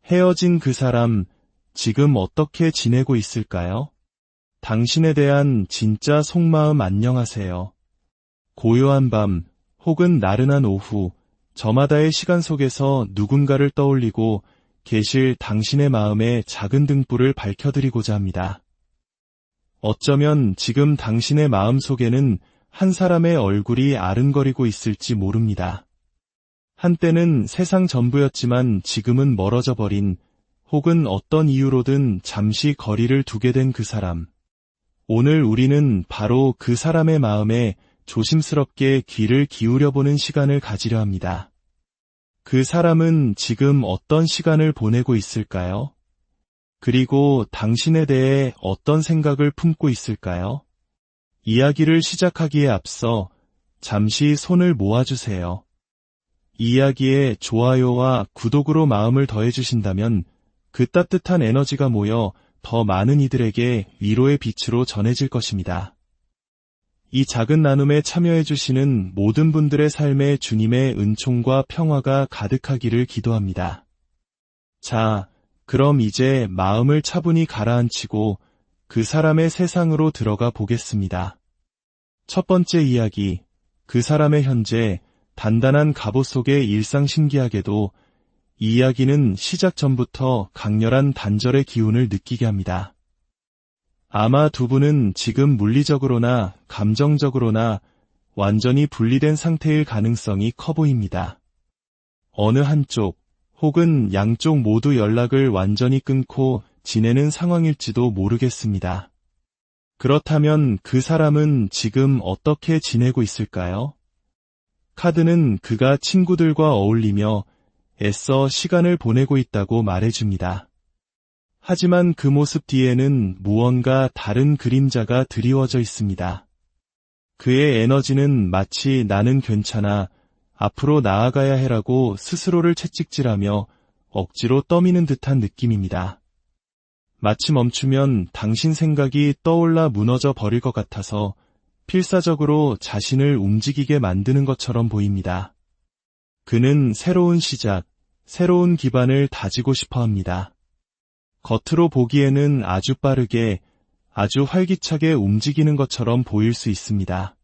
헤어진 그 사람, 지금 어떻게 지내고 있을까요? 당신에 대한 진짜 속마음 안녕하세요. 고요한 밤, 혹은 나른한 오후, 저마다의 시간 속에서 누군가를 떠올리고 계실 당신의 마음에 작은 등불을 밝혀드리고자 합니다. 어쩌면 지금 당신의 마음 속에는 한 사람의 얼굴이 아른거리고 있을지 모릅니다. 한때는 세상 전부였지만 지금은 멀어져 버린, 혹은 어떤 이유로든 잠시 거리를 두게 된 그 사람. 오늘 우리는 바로 그 사람의 마음에 조심스럽게 귀를 기울여보는 시간을 가지려 합니다. 그 사람은 지금 어떤 시간을 보내고 있을까요? 그리고 당신에 대해 어떤 생각을 품고 있을까요? 이야기를 시작하기에 앞서 잠시 손을 모아주세요. 이야기에 좋아요와 구독으로 마음을 더해주신다면 그 따뜻한 에너지가 모여 더 많은 이들에게 위로의 빛으로 전해질 것입니다. 이 작은 나눔에 참여해주시는 모든 분들의 삶에 주님의 은총과 평화가 가득하기를 기도합니다. 자, 그럼 이제 마음을 차분히 가라앉히고 그 사람의 세상으로 들어가 보겠습니다. 첫 번째 이야기, 그 사람의 현재, 단단한 갑옷 속의 일상. 신기하게도 이 이야기는 시작 전부터 강렬한 단절의 기운을 느끼게 합니다. 아마 두 분은 지금 물리적으로나 감정적으로나 완전히 분리된 상태일 가능성이 커 보입니다. 어느 한쪽 혹은 양쪽 모두 연락을 완전히 끊고 지내는 상황일지도 모르겠습니다. 그렇다면 그 사람은 지금 어떻게 지내고 있을까요? 카드는 그가 친구들과 어울리며 애써 시간을 보내고 있다고 말해줍니다. 하지만 그 모습 뒤에는 무언가 다른 그림자가 드리워져 있습니다. 그의 에너지는 마치 나는 괜찮아, 앞으로 나아가야 해라고 스스로를 채찍질하며 억지로 떠미는 듯한 느낌입니다. 마치 멈추면 당신 생각이 떠올라 무너져 버릴 것 같아서 필사적으로 자신을 움직이게 만드는 것처럼 보입니다. 그는 새로운 시작, 새로운 기반을 다지고 싶어 합니다. 겉으로 보기에는 아주 빠르게, 아주 활기차게 움직이는 것처럼 보일 수 있습니다.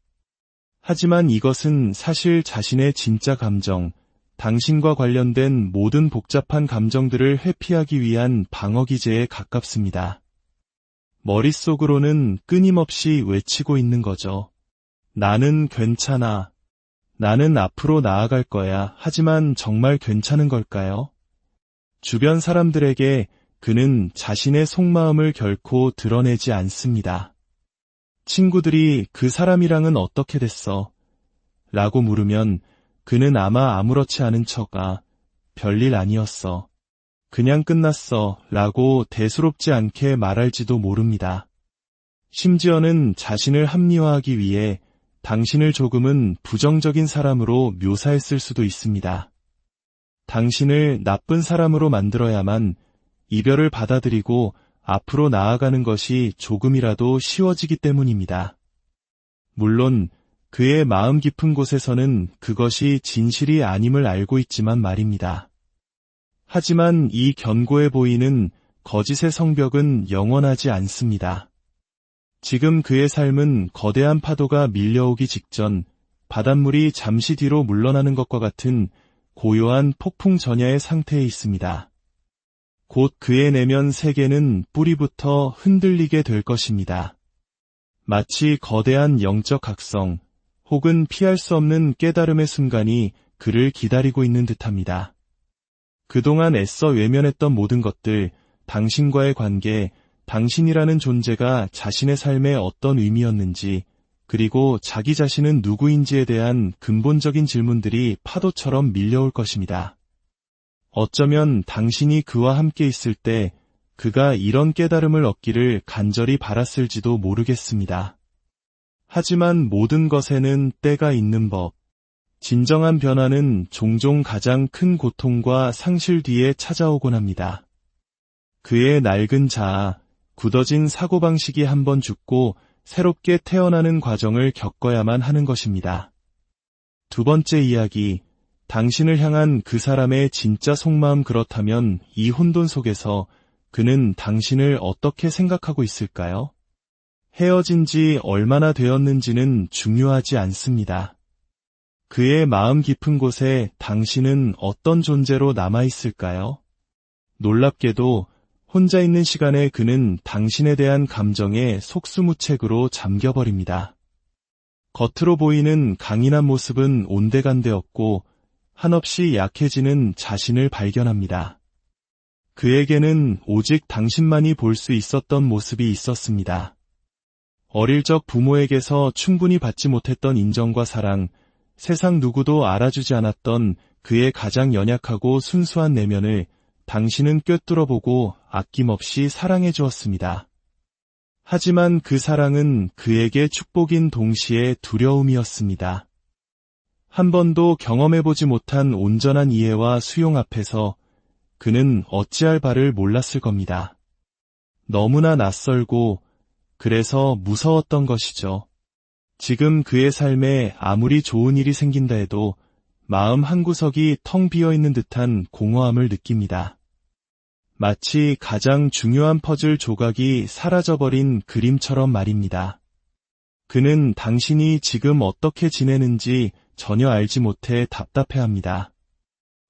하지만 이것은 사실 자신의 진짜 감정, 당신과 관련된 모든 복잡한 감정들을 회피하기 위한 방어기제에 가깝습니다. 머릿속으로는 끊임없이 외치고 있는 거죠. 나는 괜찮아. 나는 앞으로 나아갈 거야. 하지만 정말 괜찮은 걸까요? 주변 사람들에게 그는 자신의 속마음을 결코 드러내지 않습니다. 친구들이 그 사람이랑은 어떻게 됐어? 라고 물으면 그는 아마 아무렇지 않은 척 별일 아니었어. 그냥 끝났어. 라고 대수롭지 않게 말할지도 모릅니다. 심지어는 자신을 합리화하기 위해 당신을 조금은 부정적인 사람으로 묘사했을 수도 있습니다. 당신을 나쁜 사람으로 만들어야만 이별을 받아들이고 앞으로 나아가는 것이 조금이라도 쉬워지기 때문입니다. 물론 그의 마음 깊은 곳에서는 그것이 진실이 아님을 알고 있지만 말입니다. 하지만 이 견고해 보이는 거짓의 성벽은 영원하지 않습니다. 지금 그의 삶은 거대한 파도가 밀려오기 직전 바닷물이 잠시 뒤로 물러나는 것과 같은 고요한 폭풍 전야의 상태에 있습니다. 곧 그의 내면 세계는 뿌리부터 흔들리게 될 것입니다. 마치 거대한 영적 각성 혹은 피할 수 없는 깨달음의 순간이 그를 기다리고 있는 듯합니다. 그동안 애써 외면했던 모든 것들, 당신과의 관계, 당신이라는 존재가 자신의 삶에 어떤 의미였는지, 그리고 자기 자신은 누구인지에 대한 근본적인 질문들이 파도처럼 밀려올 것입니다. 어쩌면 당신이 그와 함께 있을 때 그가 이런 깨달음을 얻기를 간절히 바랐을지도 모르겠습니다. 하지만 모든 것에는 때가 있는 법. 진정한 변화는 종종 가장 큰 고통과 상실 뒤에 찾아오곤 합니다. 그의 낡은 자아, 굳어진 사고방식이 한번 죽고 새롭게 태어나는 과정을 겪어야만 하는 것입니다. 두 번째 이야기, 당신을 향한 그 사람의 진짜 속마음 그렇다면 이 혼돈 속에서 그는 당신을 어떻게 생각하고 있을까요? 헤어진 지 얼마나 되었는지는 중요하지 않습니다. 그의 마음 깊은 곳에 당신은 어떤 존재로 남아있을까요? 놀랍게도 혼자 있는 시간에 그는 당신에 대한 감정에 속수무책으로 잠겨버립니다. 겉으로 보이는 강인한 모습은 온데간데 없고 한없이 약해지는 자신을 발견합니다. 그에게는 오직 당신만이 볼 수 있었던 모습이 있었습니다. 어릴 적 부모에게서 충분히 받지 못했던 인정과 사랑, 세상 누구도 알아주지 않았던 그의 가장 연약하고 순수한 내면을 당신은 꿰뚫어보고 아낌없이 사랑해 주었습니다. 하지만 그 사랑은 그에게 축복인 동시에 두려움이었습니다. 한 번도 경험해보지 못한 온전한 이해와 수용 앞에서 그는 어찌할 바를 몰랐을 겁니다. 너무나 낯설고 그래서 무서웠던 것이죠. 지금 그의 삶에 아무리 좋은 일이 생긴다 해도 마음 한구석이 텅 비어있는 듯한 공허함을 느낍니다. 마치 가장 중요한 퍼즐 조각이 사라져버린 그림처럼 말입니다. 그는 당신이 지금 어떻게 지내는지 전혀 알지 못해 답답해합니다.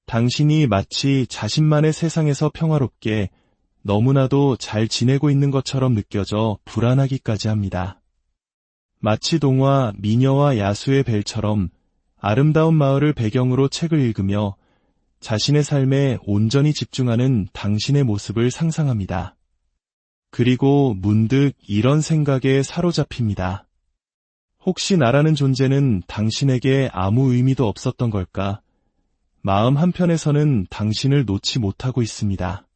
당신이 마치 자신만의 세상에서 평화롭게 너무나도 잘 지내고 있는 것처럼 느껴져 불안하기까지 합니다. 마치 동화 미녀와 야수의 벨처럼 아름다운 마을을 배경으로 책을 읽으며 자신의 삶에 온전히 집중하는 당신의 모습을 상상합니다. 그리고 문득 이런 생각에 사로잡힙니다. 혹시 나라는 존재는 당신에게 아무 의미도 없었던 걸까? 마음 한편에서는 당신을 놓지 못하고 있습니다.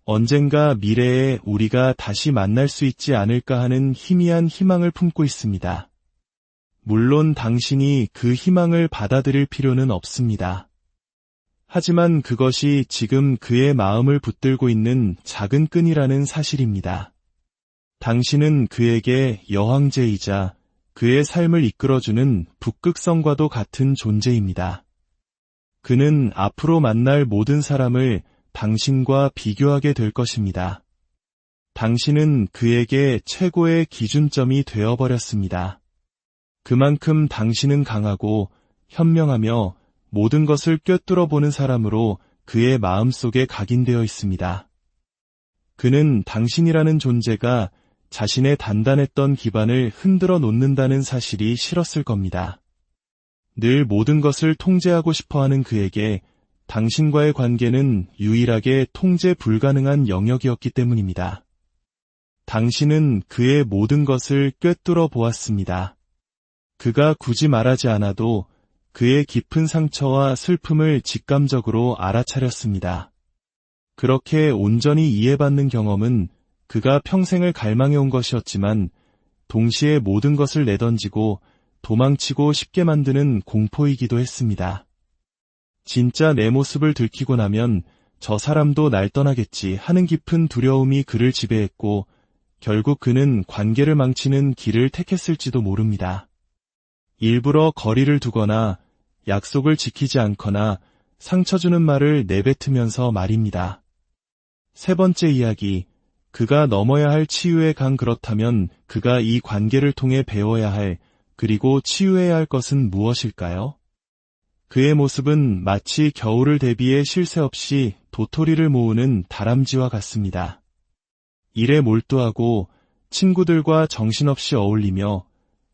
언젠가 미래에 우리가 다시 만날 수 있지 않을까 하는 희미한 희망을 품고 있습니다. 물론 당신이 그 희망을 받아들일 필요는 없습니다. 하지만 그것이 지금 그의 마음을 붙들고 있는 작은 끈이라는 사실입니다. 당신은 그에게 여황제이자 그의 삶을 이끌어주는 북극성과도 같은 존재입니다. 그는 앞으로 만날 모든 사람을 당신과 비교하게 될 것입니다. 당신은 그에게 최고의 기준점이 되어버렸습니다. 그만큼 당신은 강하고 현명하며 모든 것을 꿰뚫어보는 사람으로 그의 마음속에 각인되어 있습니다. 그는 당신이라는 존재가 자신의 단단했던 기반을 흔들어 놓는다는 사실이 싫었을 겁니다. 늘 모든 것을 통제하고 싶어하는 그에게 당신과의 관계는 유일하게 통제 불가능한 영역이었기 때문입니다. 당신은 그의 모든 것을 꿰뚫어 보았습니다. 그가 굳이 말하지 않아도 그의 깊은 상처와 슬픔을 직감적으로 알아차렸습니다. 그렇게 온전히 이해받는 경험은 그가 평생을 갈망해온 것이었지만 동시에 모든 것을 내던지고 도망치고 쉽게 만드는 공포이기도 했습니다. 진짜 내 모습을 들키고 나면 저 사람도 날 떠나겠지 하는 깊은 두려움이 그를 지배했고 결국 그는 관계를 망치는 길을 택했을지도 모릅니다. 일부러 거리를 두거나 약속을 지키지 않거나 상처 주는 말을 내뱉으면서 말입니다. 세 번째 이야기, 그가 넘어야 할 치유의 강. 그렇다면 그가 이 관계를 통해 배워야 할 그리고 치유해야 할 것은 무엇일까요? 그의 모습은 마치 겨울을 대비해 쉴 새 없이 도토리를 모으는 다람쥐와 같습니다. 일에 몰두하고 친구들과 정신없이 어울리며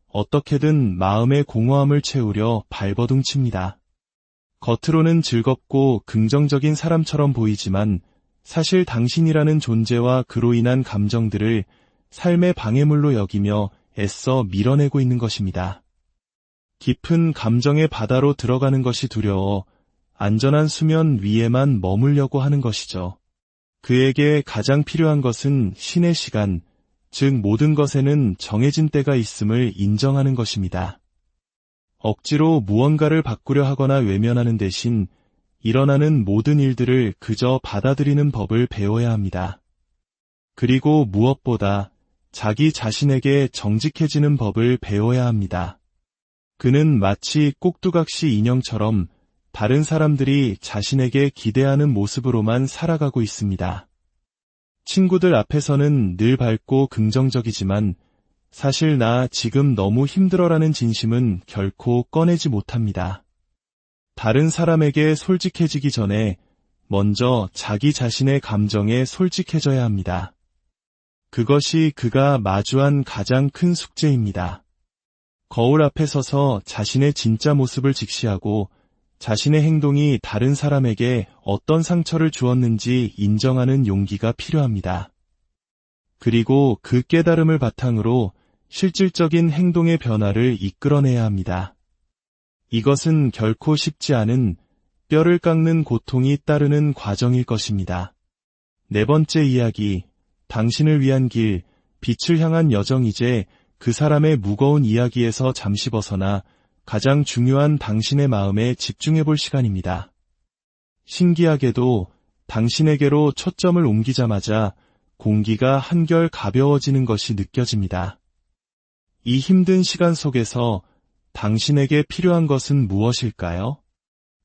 어떻게든 마음의 공허함을 채우려 발버둥칩니다. 겉으로는 즐겁고 긍정적인 사람처럼 보이지만 사실 당신이라는 존재와 그로 인한 감정들을 삶의 방해물로 여기며 애써 밀어내고 있는 것입니다. 깊은 감정의 바다로 들어가는 것이 두려워 안전한 수면 위에만 머물려고 하는 것이죠. 그에게 가장 필요한 것은 신의 시간, 즉 모든 것에는 정해진 때가 있음을 인정하는 것입니다. 억지로 무언가를 바꾸려 하거나 외면하는 대신 일어나는 모든 일들을 그저 받아들이는 법을 배워야 합니다. 그리고 무엇보다 자기 자신에게 정직해지는 법을 배워야 합니다. 그는 마치 꼭두각시 인형처럼 다른 사람들이 자신에게 기대하는 모습으로만 살아가고 있습니다. 친구들 앞에서는 늘 밝고 긍정적이지만 사실 나 지금 너무 힘들어라는 진심은 결코 꺼내지 못합니다. 다른 사람에게 솔직해지기 전에 먼저 자기 자신의 감정에 솔직해져야 합니다. 그것이 그가 마주한 가장 큰 숙제입니다. 거울 앞에 서서 자신의 진짜 모습을 직시하고 자신의 행동이 다른 사람에게 어떤 상처를 주었는지 인정하는 용기가 필요합니다. 그리고 그 깨달음을 바탕으로 실질적인 행동의 변화를 이끌어내야 합니다. 이것은 결코 쉽지 않은 뼈를 깎는 고통이 따르는 과정일 것입니다. 네 번째 이야기, 당신을 위한 길, 빛을 향한 여정. 이제 그 사람의 무거운 이야기에서 잠시 벗어나 가장 중요한 당신의 마음에 집중해 볼 시간입니다. 신기하게도 당신에게로 초점을 옮기자마자 공기가 한결 가벼워지는 것이 느껴집니다. 이 힘든 시간 속에서 당신에게 필요한 것은 무엇일까요?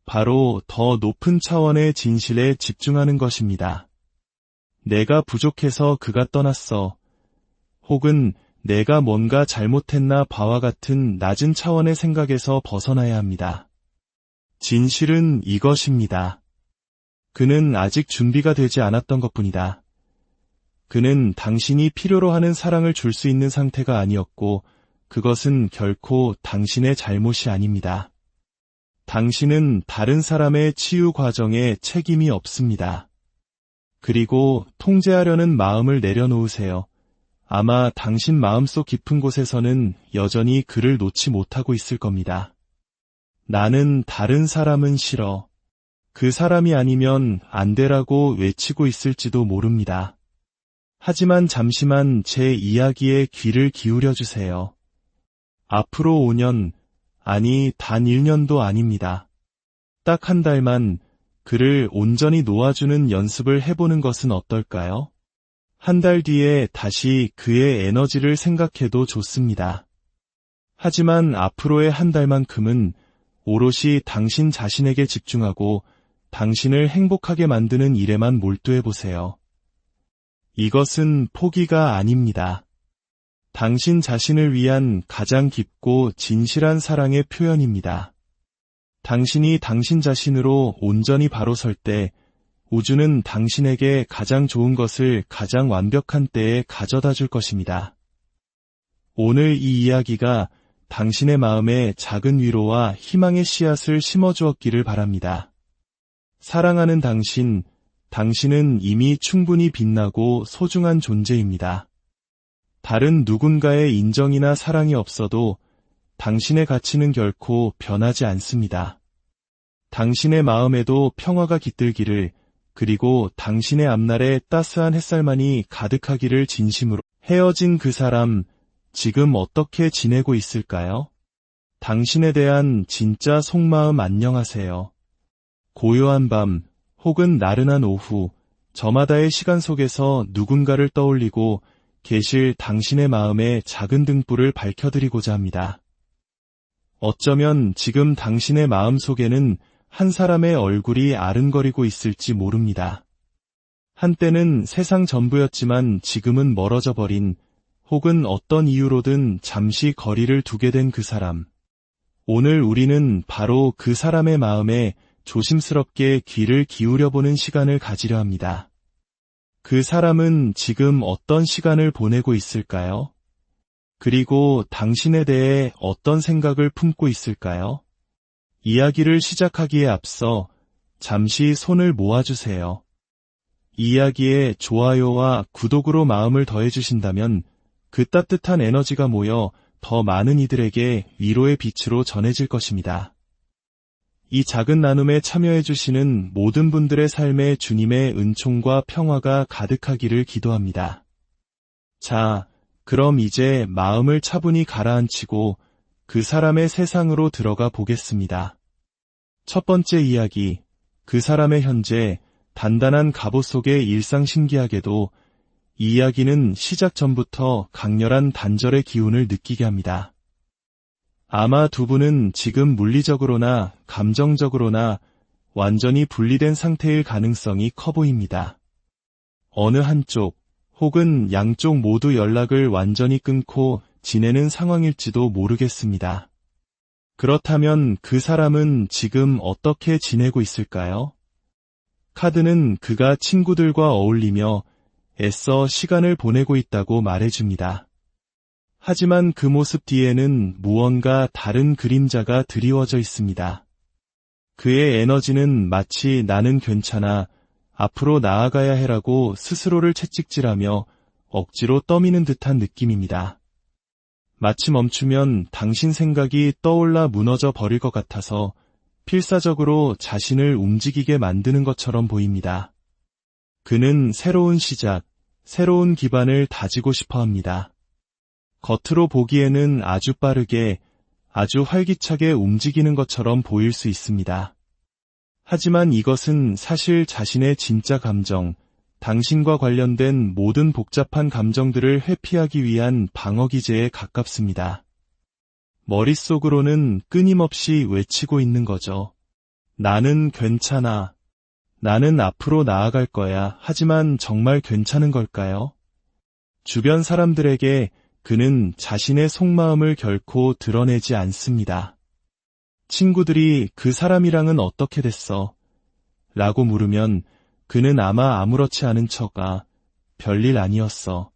바로 더 높은 차원의 진실에 집중하는 것입니다. 내가 부족해서 그가 떠났어. 혹은 내가 뭔가 잘못했나 봐와 같은 낮은 차원의 생각에서 벗어나야 합니다. 진실은 이것입니다. 그는 아직 준비가 되지 않았던 것뿐이다. 그는 당신이 필요로 하는 사랑을 줄 수 있는 상태가 아니었고 그것은 결코 당신의 잘못이 아닙니다. 당신은 다른 사람의 치유 과정에 책임이 없습니다. 그리고 통제하려는 마음을 내려놓으세요. 아마 당신 마음속 깊은 곳에서는 여전히 그를 놓지 못하고 있을 겁니다. 나는 다른 사람은 싫어. 그 사람이 아니면 안 되라고 외치고 있을지도 모릅니다. 하지만 잠시만 제 이야기에 귀를 기울여 주세요. 앞으로 5년, 아니 단 1년도 아닙니다. 딱 한 달만 그를 온전히 놓아주는 연습을 해보는 것은 어떨까요? 한 달 뒤에 다시 그의 에너지를 생각해도 좋습니다. 하지만 앞으로의 한 달만큼은 오롯이 당신 자신에게 집중하고 당신을 행복하게 만드는 일에만 몰두해보세요. 이것은 포기가 아닙니다. 당신 자신을 위한 가장 깊고 진실한 사랑의 표현입니다. 당신이 당신 자신으로 온전히 바로 설 때 우주는 당신에게 가장 좋은 것을 가장 완벽한 때에 가져다 줄 것입니다. 오늘 이 이야기가 당신의 마음에 작은 위로와 희망의 씨앗을 심어주었기를 바랍니다. 사랑하는 당신, 당신은 이미 충분히 빛나고 소중한 존재입니다. 다른 누군가의 인정이나 사랑이 없어도 당신의 가치는 결코 변하지 않습니다. 당신의 마음에도 평화가 깃들기를, 그리고 당신의 앞날에 따스한 햇살만이 가득하기를 진심으로. 헤어진 그 사람, 지금 어떻게 지내고 있을까요? 당신에 대한 진짜 속마음 안녕하세요. 고요한 밤, 혹은 나른한 오후, 저마다의 시간 속에서 누군가를 떠올리고 계실 당신의 마음에 작은 등불을 밝혀드리고자 합니다. 어쩌면 지금 당신의 마음 속에는 한 사람의 얼굴이 아른거리고 있을지 모릅니다. 한때는 세상 전부였지만 지금은 멀어져 버린, 혹은 어떤 이유로든 잠시 거리를 두게 된 그 사람. 오늘 우리는 바로 그 사람의 마음에 조심스럽게 귀를 기울여보는 시간을 가지려 합니다. 그 사람은 지금 어떤 시간을 보내고 있을까요? 그리고 당신에 대해 어떤 생각을 품고 있을까요? 이야기를 시작하기에 앞서 잠시 손을 모아주세요. 이야기에 좋아요와 구독으로 마음을 더해주신다면 그 따뜻한 에너지가 모여 더 많은 이들에게 위로의 빛으로 전해질 것입니다. 이 작은 나눔에 참여해주시는 모든 분들의 삶에 주님의 은총과 평화가 가득하기를 기도합니다. 자, 그럼 이제 마음을 차분히 가라앉히고 그 사람의 세상으로 들어가 보겠습니다. 첫 번째 이야기, 그 사람의 현재, 단단한 갑옷 속의 일상. 신기하게도 이 이야기는 시작 전부터 강렬한 단절의 기운을 느끼게 합니다. 아마 두 분은 지금 물리적으로나 감정적으로나 완전히 분리된 상태일 가능성이 커 보입니다. 어느 한쪽 혹은 양쪽 모두 연락을 완전히 끊고 지내는 상황일지도 모르겠습니다. 그렇다면 그 사람은 지금 어떻게 지내고 있을까요? 카드는 그가 친구들과 어울리며 애써 시간을 보내고 있다고 말해줍니다. 하지만 그 모습 뒤에는 무언가 다른 그림자가 드리워져 있습니다. 그의 에너지는 마치 나는 괜찮아, 앞으로 나아가야 해라고 스스로를 채찍질하며 억지로 떠미는 듯한 느낌입니다. 마치 멈추면 당신 생각이 떠올라 무너져 버릴 것 같아서 필사적으로 자신을 움직이게 만드는 것처럼 보입니다. 그는 새로운 시작, 새로운 기반을 다지고 싶어 합니다. 겉으로 보기에는 아주 빠르게, 아주 활기차게 움직이는 것처럼 보일 수 있습니다. 하지만 이것은 사실 자신의 진짜 감정, 당신과 관련된 모든 복잡한 감정들을 회피하기 위한 방어기제에 가깝습니다. 머릿속으로는 끊임없이 외치고 있는 거죠. 나는 괜찮아. 나는 앞으로 나아갈 거야. 하지만 정말 괜찮은 걸까요? 주변 사람들에게 그는 자신의 속마음을 결코 드러내지 않습니다. 친구들이 그 사람이랑은 어떻게 됐어? 라고 물으면 그는 아마 아무렇지 않은 척아, 별일 아니었어.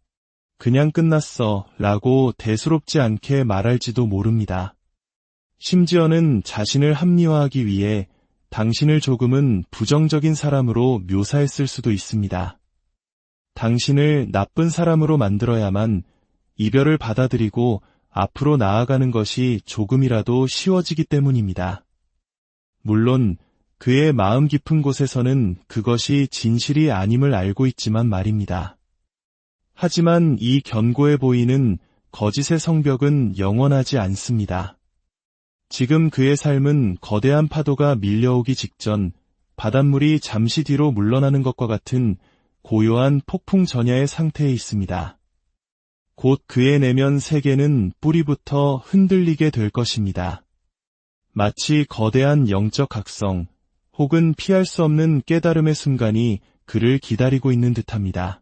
그냥 끝났어. 라고 대수롭지 않게 말할지도 모릅니다. 심지어는 자신을 합리화하기 위해 당신을 조금은 부정적인 사람으로 묘사했을 수도 있습니다. 당신을 나쁜 사람으로 만들어야만 이별을 받아들이고 앞으로 나아가는 것이 조금이라도 쉬워지기 때문입니다. 물론 그의 마음 깊은 곳에서는 그것이 진실이 아님을 알고 있지만 말입니다. 하지만 이 견고해 보이는 거짓의 성벽은 영원하지 않습니다. 지금 그의 삶은 거대한 파도가 밀려오기 직전 바닷물이 잠시 뒤로 물러나는 것과 같은 고요한 폭풍 전야의 상태에 있습니다. 곧 그의 내면 세계는 뿌리부터 흔들리게 될 것입니다. 마치 거대한 영적 각성 혹은 피할 수 없는 깨달음의 순간이 그를 기다리고 있는 듯합니다.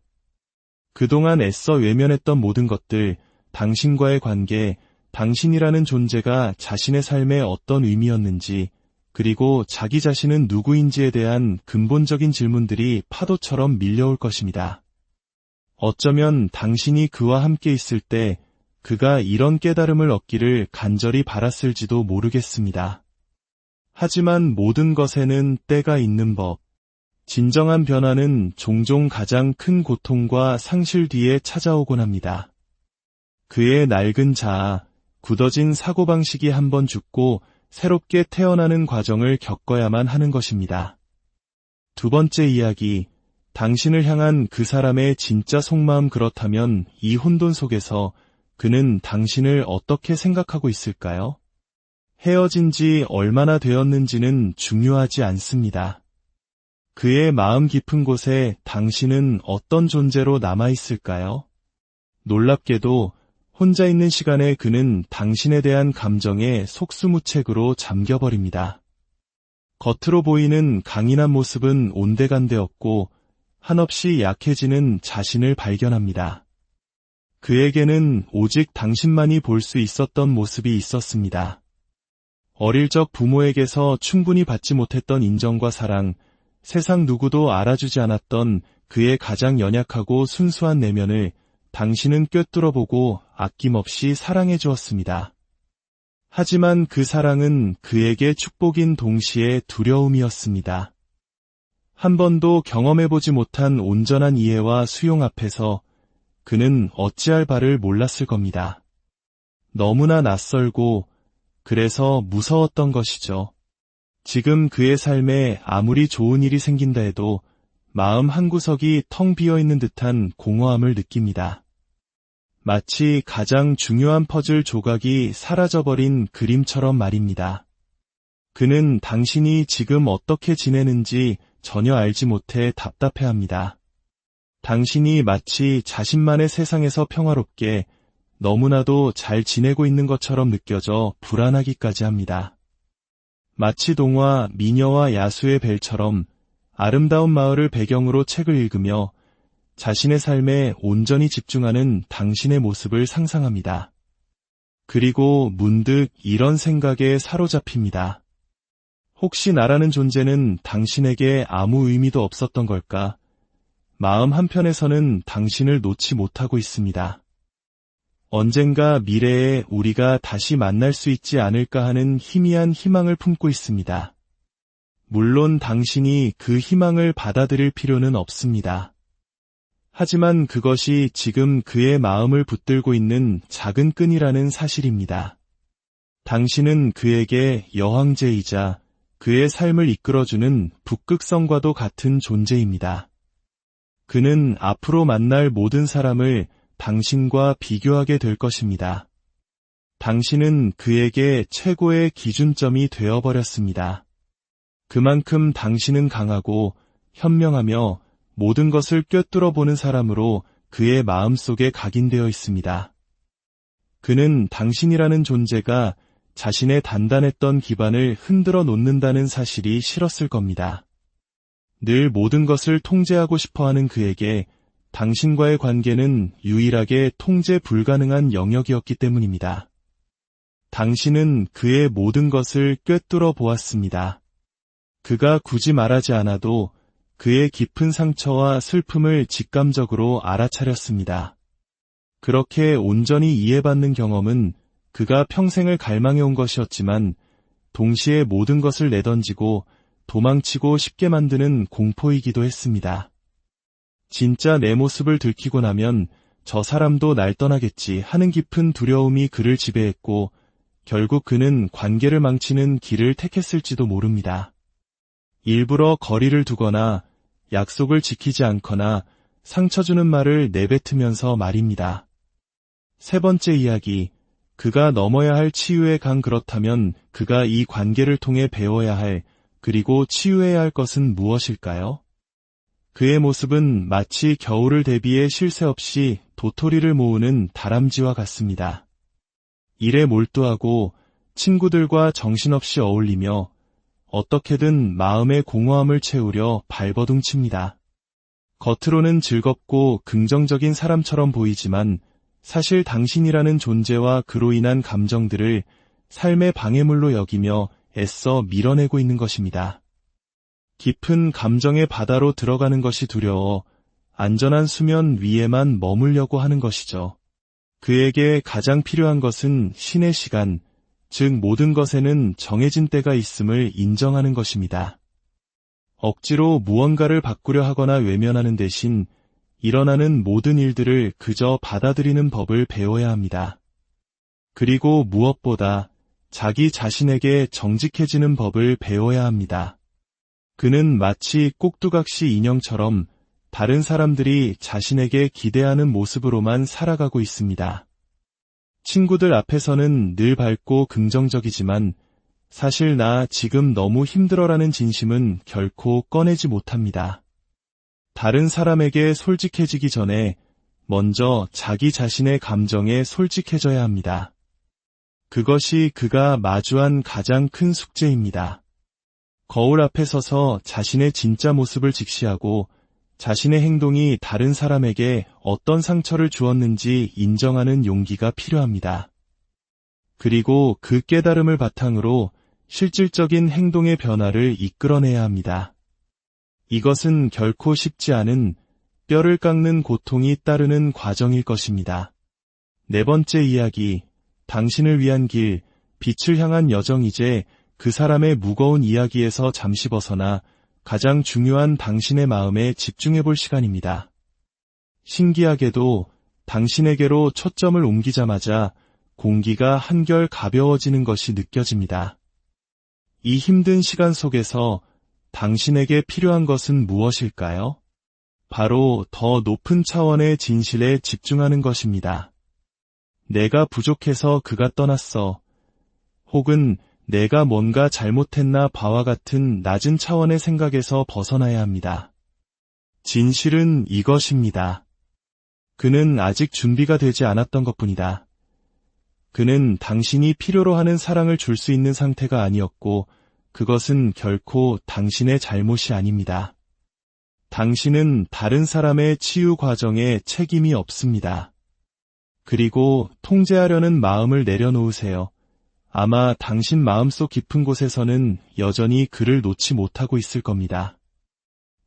그동안 애써 외면했던 모든 것들, 당신과의 관계, 당신이라는 존재가 자신의 삶에 어떤 의미였는지, 그리고 자기 자신은 누구인지에 대한 근본적인 질문들이 파도처럼 밀려올 것입니다. 어쩌면 당신이 그와 함께 있을 때 그가 이런 깨달음을 얻기를 간절히 바랐을지도 모르겠습니다. 하지만 모든 것에는 때가 있는 법. 진정한 변화는 종종 가장 큰 고통과 상실 뒤에 찾아오곤 합니다. 그의 낡은 자아, 굳어진 사고방식이 한번 죽고 새롭게 태어나는 과정을 겪어야만 하는 것입니다. 두 번째 이야기, 당신을 향한 그 사람의 진짜 속마음. 그렇다면 이 혼돈 속에서 그는 당신을 어떻게 생각하고 있을까요? 헤어진 지 얼마나 되었는지는 중요하지 않습니다. 그의 마음 깊은 곳에 당신은 어떤 존재로 남아있을까요? 놀랍게도 혼자 있는 시간에 그는 당신에 대한 감정에 속수무책으로 잠겨버립니다. 겉으로 보이는 강인한 모습은 온데간데 없고 한없이 약해지는 자신을 발견합니다. 그에게는 오직 당신만이 볼 수 있었던 모습이 있었습니다. 어릴 적 부모에게서 충분히 받지 못했던 인정과 사랑, 세상 누구도 알아주지 않았던 그의 가장 연약하고 순수한 내면을 당신은 꿰뚫어보고 아낌없이 사랑해 주었습니다. 하지만 그 사랑은 그에게 축복인 동시에 두려움이었습니다. 한 번도 경험해보지 못한 온전한 이해와 수용 앞에서 그는 어찌할 바를 몰랐을 겁니다. 너무나 낯설고 그래서 무서웠던 것이죠. 지금 그의 삶에 아무리 좋은 일이 생긴다 해도 마음 한구석이 텅 비어있는 듯한 공허함을 느낍니다. 마치 가장 중요한 퍼즐 조각이 사라져버린 그림처럼 말입니다. 그는 당신이 지금 어떻게 지내는지 전혀 알지 못해 답답해합니다. 당신이 마치 자신만의 세상에서 평화롭게 너무나도 잘 지내고 있는 것처럼 느껴져 불안하기까지 합니다. 마치 동화 미녀와 야수의 벨처럼 아름다운 마을을 배경으로 책을 읽으며 자신의 삶에 온전히 집중하는 당신의 모습을 상상합니다. 그리고 문득 이런 생각에 사로잡힙니다. 혹시 나라는 존재는 당신에게 아무 의미도 없었던 걸까? 마음 한편에서는 당신을 놓지 못하고 있습니다. 언젠가 미래에 우리가 다시 만날 수 있지 않을까 하는 희미한 희망을 품고 있습니다. 물론 당신이 그 희망을 받아들일 필요는 없습니다. 하지만 그것이 지금 그의 마음을 붙들고 있는 작은 끈이라는 사실입니다. 당신은 그에게 여황제이자 그의 삶을 이끌어주는 북극성과도 같은 존재입니다. 그는 앞으로 만날 모든 사람을 당신과 비교하게 될 것입니다. 당신은 그에게 최고의 기준점이 되어버렸습니다. 그만큼 당신은 강하고 현명하며 모든 것을 꿰뚫어 보는 사람으로 그의 마음속에 각인되어 있습니다. 그는 당신이라는 존재가 자신의 단단했던 기반을 흔들어 놓는다는 사실이 싫었을 겁니다. 늘 모든 것을 통제하고 싶어하는 그에게 당신과의 관계는 유일하게 통제 불가능한 영역이었기 때문입니다. 당신은 그의 모든 것을 꿰뚫어 보았습니다. 그가 굳이 말하지 않아도 그의 깊은 상처와 슬픔을 직감적으로 알아차렸습니다. 그렇게 온전히 이해받는 경험은 그가 평생을 갈망해온 것이었지만 동시에 모든 것을 내던지고 도망치고 쉽게 만드는 공포이기도 했습니다. 진짜 내 모습을 들키고 나면 저 사람도 날 떠나겠지 하는 깊은 두려움이 그를 지배했고 결국 그는 관계를 망치는 길을 택했을지도 모릅니다. 일부러 거리를 두거나 약속을 지키지 않거나 상처 주는 말을 내뱉으면서 말입니다. 세 번째 이야기, 그가 넘어야 할 치유의 강. 그렇다면 그가 이 관계를 통해 배워야 할 그리고 치유해야 할 것은 무엇일까요? 그의 모습은 마치 겨울을 대비해 쉴 새 없이 도토리를 모으는 다람쥐와 같습니다. 일에 몰두하고 친구들과 정신없이 어울리며 어떻게든 마음의 공허함을 채우려 발버둥칩니다. 겉으로는 즐겁고 긍정적인 사람처럼 보이지만 사실 당신이라는 존재와 그로 인한 감정들을 삶의 방해물로 여기며 애써 밀어내고 있는 것입니다. 깊은 감정의 바다로 들어가는 것이 두려워 안전한 수면 위에만 머물려고 하는 것이죠. 그에게 가장 필요한 것은 신의 시간, 즉 모든 것에는 정해진 때가 있음을 인정하는 것입니다. 억지로 무언가를 바꾸려 하거나 외면하는 대신 일어나는 모든 일들을 그저 받아들이는 법을 배워야 합니다. 그리고 무엇보다 자기 자신에게 정직해지는 법을 배워야 합니다. 그는 마치 꼭두각시 인형처럼 다른 사람들이 자신에게 기대하는 모습으로만 살아가고 있습니다. 친구들 앞에서는 늘 밝고 긍정적이지만 사실 나 지금 너무 힘들어라는 진심은 결코 꺼내지 못합니다. 다른 사람에게 솔직해지기 전에 먼저 자기 자신의 감정에 솔직해져야 합니다. 그것이 그가 마주한 가장 큰 숙제입니다. 거울 앞에 서서 자신의 진짜 모습을 직시하고 자신의 행동이 다른 사람에게 어떤 상처를 주었는지 인정하는 용기가 필요합니다. 그리고 그 깨달음을 바탕으로 실질적인 행동의 변화를 이끌어내야 합니다. 이것은 결코 쉽지 않은 뼈를 깎는 고통이 따르는 과정일 것입니다. 네 번째 이야기, 당신을 위한 길, 빛을 향한 여정. 이제 그 사람의 무거운 이야기에서 잠시 벗어나 가장 중요한 당신의 마음에 집중해볼 시간입니다. 신기하게도 당신에게로 초점을 옮기자마자 공기가 한결 가벼워지는 것이 느껴집니다. 이 힘든 시간 속에서 당신에게 필요한 것은 무엇일까요? 바로 더 높은 차원의 진실에 집중하는 것입니다. 내가 부족해서 그가 떠났어. 혹은 내가 뭔가 잘못했나 봐와 같은 낮은 차원의 생각에서 벗어나야 합니다. 진실은 이것입니다. 그는 아직 준비가 되지 않았던 것뿐이다. 그는 당신이 필요로 하는 사랑을 줄 수 있는 상태가 아니었고, 그것은 결코 당신의 잘못이 아닙니다. 당신은 다른 사람의 치유 과정에 책임이 없습니다. 그리고 통제하려는 마음을 내려놓으세요. 아마 당신 마음속 깊은 곳에서는 여전히 그를 놓지 못하고 있을 겁니다.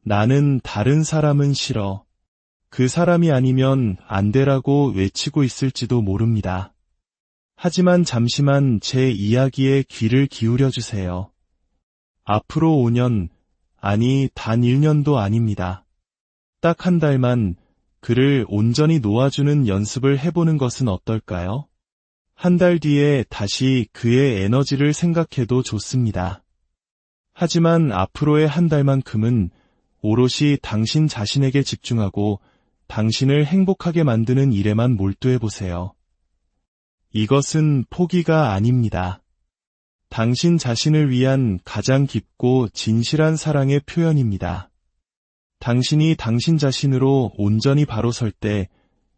나는 다른 사람은 싫어. 그 사람이 아니면 안 되라고 외치고 있을지도 모릅니다. 하지만 잠시만 제 이야기에 귀를 기울여 주세요. 앞으로 5년, 아니 단 1년도 아닙니다. 딱 한 달만 그를 온전히 놓아주는 연습을 해보는 것은 어떨까요? 한 달 뒤에 다시 그의 에너지를 생각해도 좋습니다. 하지만 앞으로의 한 달만큼은 오롯이 당신 자신에게 집중하고 당신을 행복하게 만드는 일에만 몰두해보세요. 이것은 포기가 아닙니다. 당신 자신을 위한 가장 깊고 진실한 사랑의 표현입니다. 당신이 당신 자신으로 온전히 바로 설 때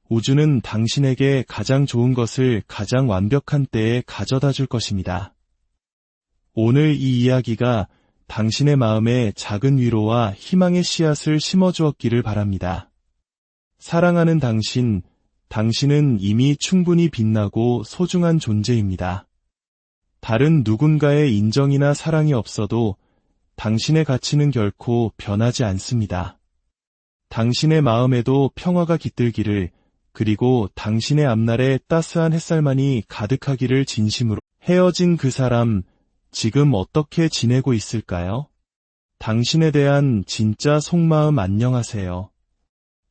우주는 당신에게 가장 좋은 것을 가장 완벽한 때에 가져다 줄 것입니다. 오늘 이 이야기가 당신의 마음에 작은 위로와 희망의 씨앗을 심어주었기를 바랍니다. 사랑하는 당신, 당신은 이미 충분히 빛나고 소중한 존재입니다. 다른 누군가의 인정이나 사랑이 없어도 당신의 가치는 결코 변하지 않습니다. 당신의 마음에도 평화가 깃들기를, 그리고 당신의 앞날에 따스한 햇살만이 가득하기를 진심으로. 헤어진 그 사람, 지금 어떻게 지내고 있을까요? 당신에 대한 진짜 속마음 안녕하세요.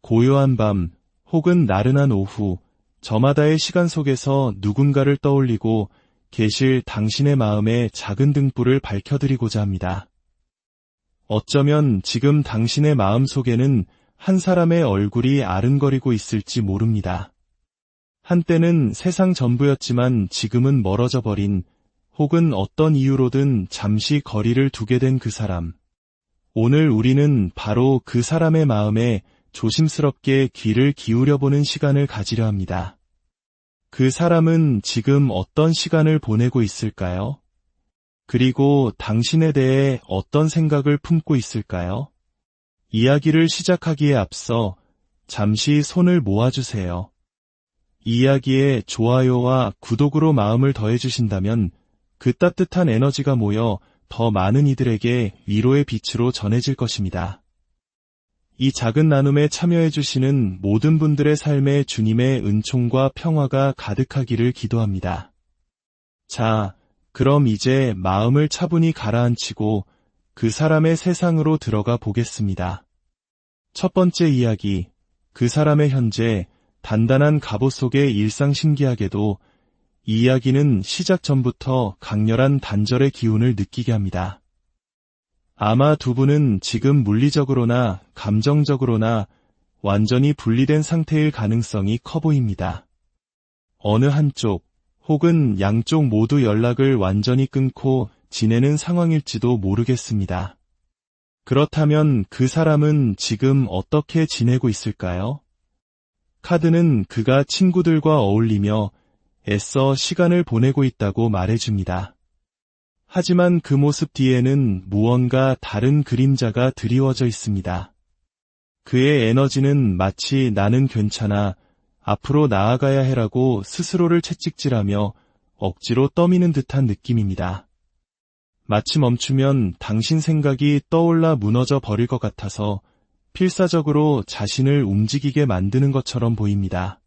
고요한 밤, 혹은 나른한 오후, 저마다의 시간 속에서 누군가를 떠올리고 계실 당신의 마음에 작은 등불을 밝혀드리고자 합니다. 어쩌면 지금 당신의 마음 속에는 한 사람의 얼굴이 아른거리고 있을지 모릅니다. 한때는 세상 전부였지만 지금은 멀어져 버린, 혹은 어떤 이유로든 잠시 거리를 두게 된 그 사람. 오늘 우리는 바로 그 사람의 마음에 조심스럽게 귀를 기울여보는 시간을 가지려 합니다. 그 사람은 지금 어떤 시간을 보내고 있을까요? 그리고 당신에 대해 어떤 생각을 품고 있을까요? 이야기를 시작하기에 앞서 잠시 손을 모아주세요. 이야기에 좋아요와 구독으로 마음을 더해주신다면 그 따뜻한 에너지가 모여 더 많은 이들에게 위로의 빛으로 전해질 것입니다. 이 작은 나눔에 참여해주시는 모든 분들의 삶에 주님의 은총과 평화가 가득하기를 기도합니다. 자, 그럼 이제 마음을 차분히 가라앉히고 그 사람의 세상으로 들어가 보겠습니다. 첫 번째 이야기, 그 사람의 현재, 단단한 갑옷 속의 일상. 신기하게도 이 이야기는 시작 전부터 강렬한 단절의 기운을 느끼게 합니다. 아마 두 분은 지금 물리적으로나 감정적으로나 완전히 분리된 상태일 가능성이 커 보입니다. 어느 한쪽, 혹은 양쪽 모두 연락을 완전히 끊고 지내는 상황일지도 모르겠습니다. 그렇다면 그 사람은 지금 어떻게 지내고 있을까요? 카드는 그가 친구들과 어울리며 애써 시간을 보내고 있다고 말해줍니다. 하지만 그 모습 뒤에는 무언가 다른 그림자가 드리워져 있습니다. 그의 에너지는 마치 나는 괜찮아, 앞으로 나아가야 해라고 스스로를 채찍질하며 억지로 떠미는 듯한 느낌입니다. 마치 멈추면 당신 생각이 떠올라 무너져 버릴 것 같아서 필사적으로 자신을 움직이게 만드는 것처럼 보입니다.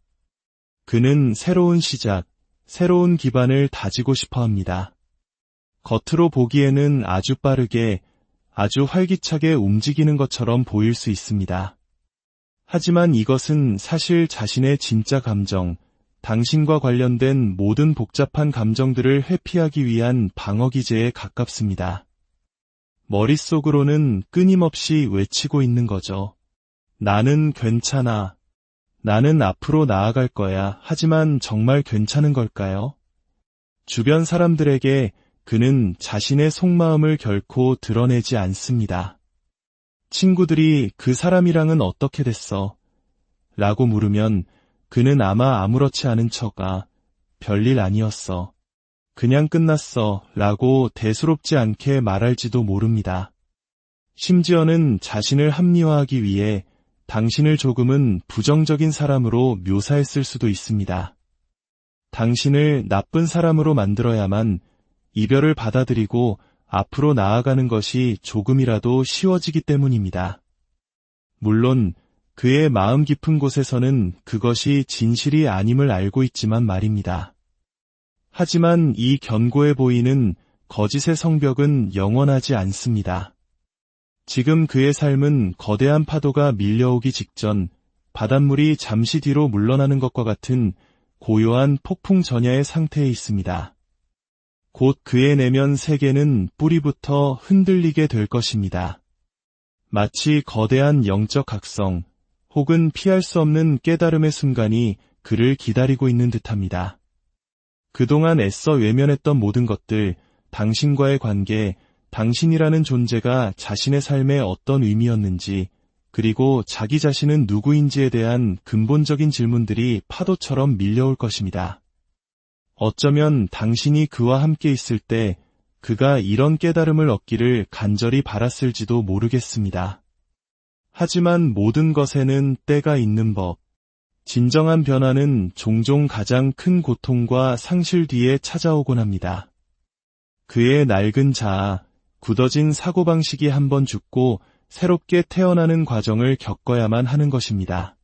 그는 새로운 시작, 새로운 기반을 다지고 싶어 합니다. 겉으로 보기에는 아주 빠르게, 아주 활기차게 움직이는 것처럼 보일 수 있습니다. 하지만 이것은 사실 자신의 진짜 감정, 당신과 관련된 모든 복잡한 감정들을 회피하기 위한 방어기제에 가깝습니다. 머릿속으로는 끊임없이 외치고 있는 거죠. 나는 괜찮아. 나는 앞으로 나아갈 거야. 하지만 정말 괜찮은 걸까요? 주변 사람들에게 그는 자신의 속마음을 결코 드러내지 않습니다. 친구들이 그 사람이랑은 어떻게 됐어? 라고 물으면 그는 아마 아무렇지 않은 척 별일 아니었어. 그냥 끝났어 라고 대수롭지 않게 말할지도 모릅니다. 심지어는 자신을 합리화하기 위해 당신을 조금은 부정적인 사람으로 묘사했을 수도 있습니다. 당신을 나쁜 사람으로 만들어야만 이별을 받아들이고 앞으로 나아가는 것이 조금이라도 쉬워지기 때문입니다. 물론 그의 마음 깊은 곳에서는 그것이 진실이 아님을 알고 있지만 말입니다. 하지만 이 견고해 보이는 거짓의 성벽은 영원하지 않습니다. 지금 그의 삶은 거대한 파도가 밀려오기 직전 바닷물이 잠시 뒤로 물러나는 것과 같은 고요한 폭풍 전야의 상태에 있습니다. 곧 그의 내면 세계는 뿌리부터 흔들리게 될 것입니다. 마치 거대한 영적 각성 혹은 피할 수 없는 깨달음의 순간이 그를 기다리고 있는 듯합니다. 그동안 애써 외면했던 모든 것들, 당신과의 관계, 당신이라는 존재가 자신의 삶에 어떤 의미였는지, 그리고 자기 자신은 누구인지에 대한 근본적인 질문들이 파도처럼 밀려올 것입니다. 어쩌면 당신이 그와 함께 있을 때 그가 이런 깨달음을 얻기를 간절히 바랐을지도 모르겠습니다. 하지만 모든 것에는 때가 있는 법. 진정한 변화는 종종 가장 큰 고통과 상실 뒤에 찾아오곤 합니다. 그의 낡은 자아, 굳어진 사고방식이 한번 죽고 새롭게 태어나는 과정을 겪어야만 하는 것입니다.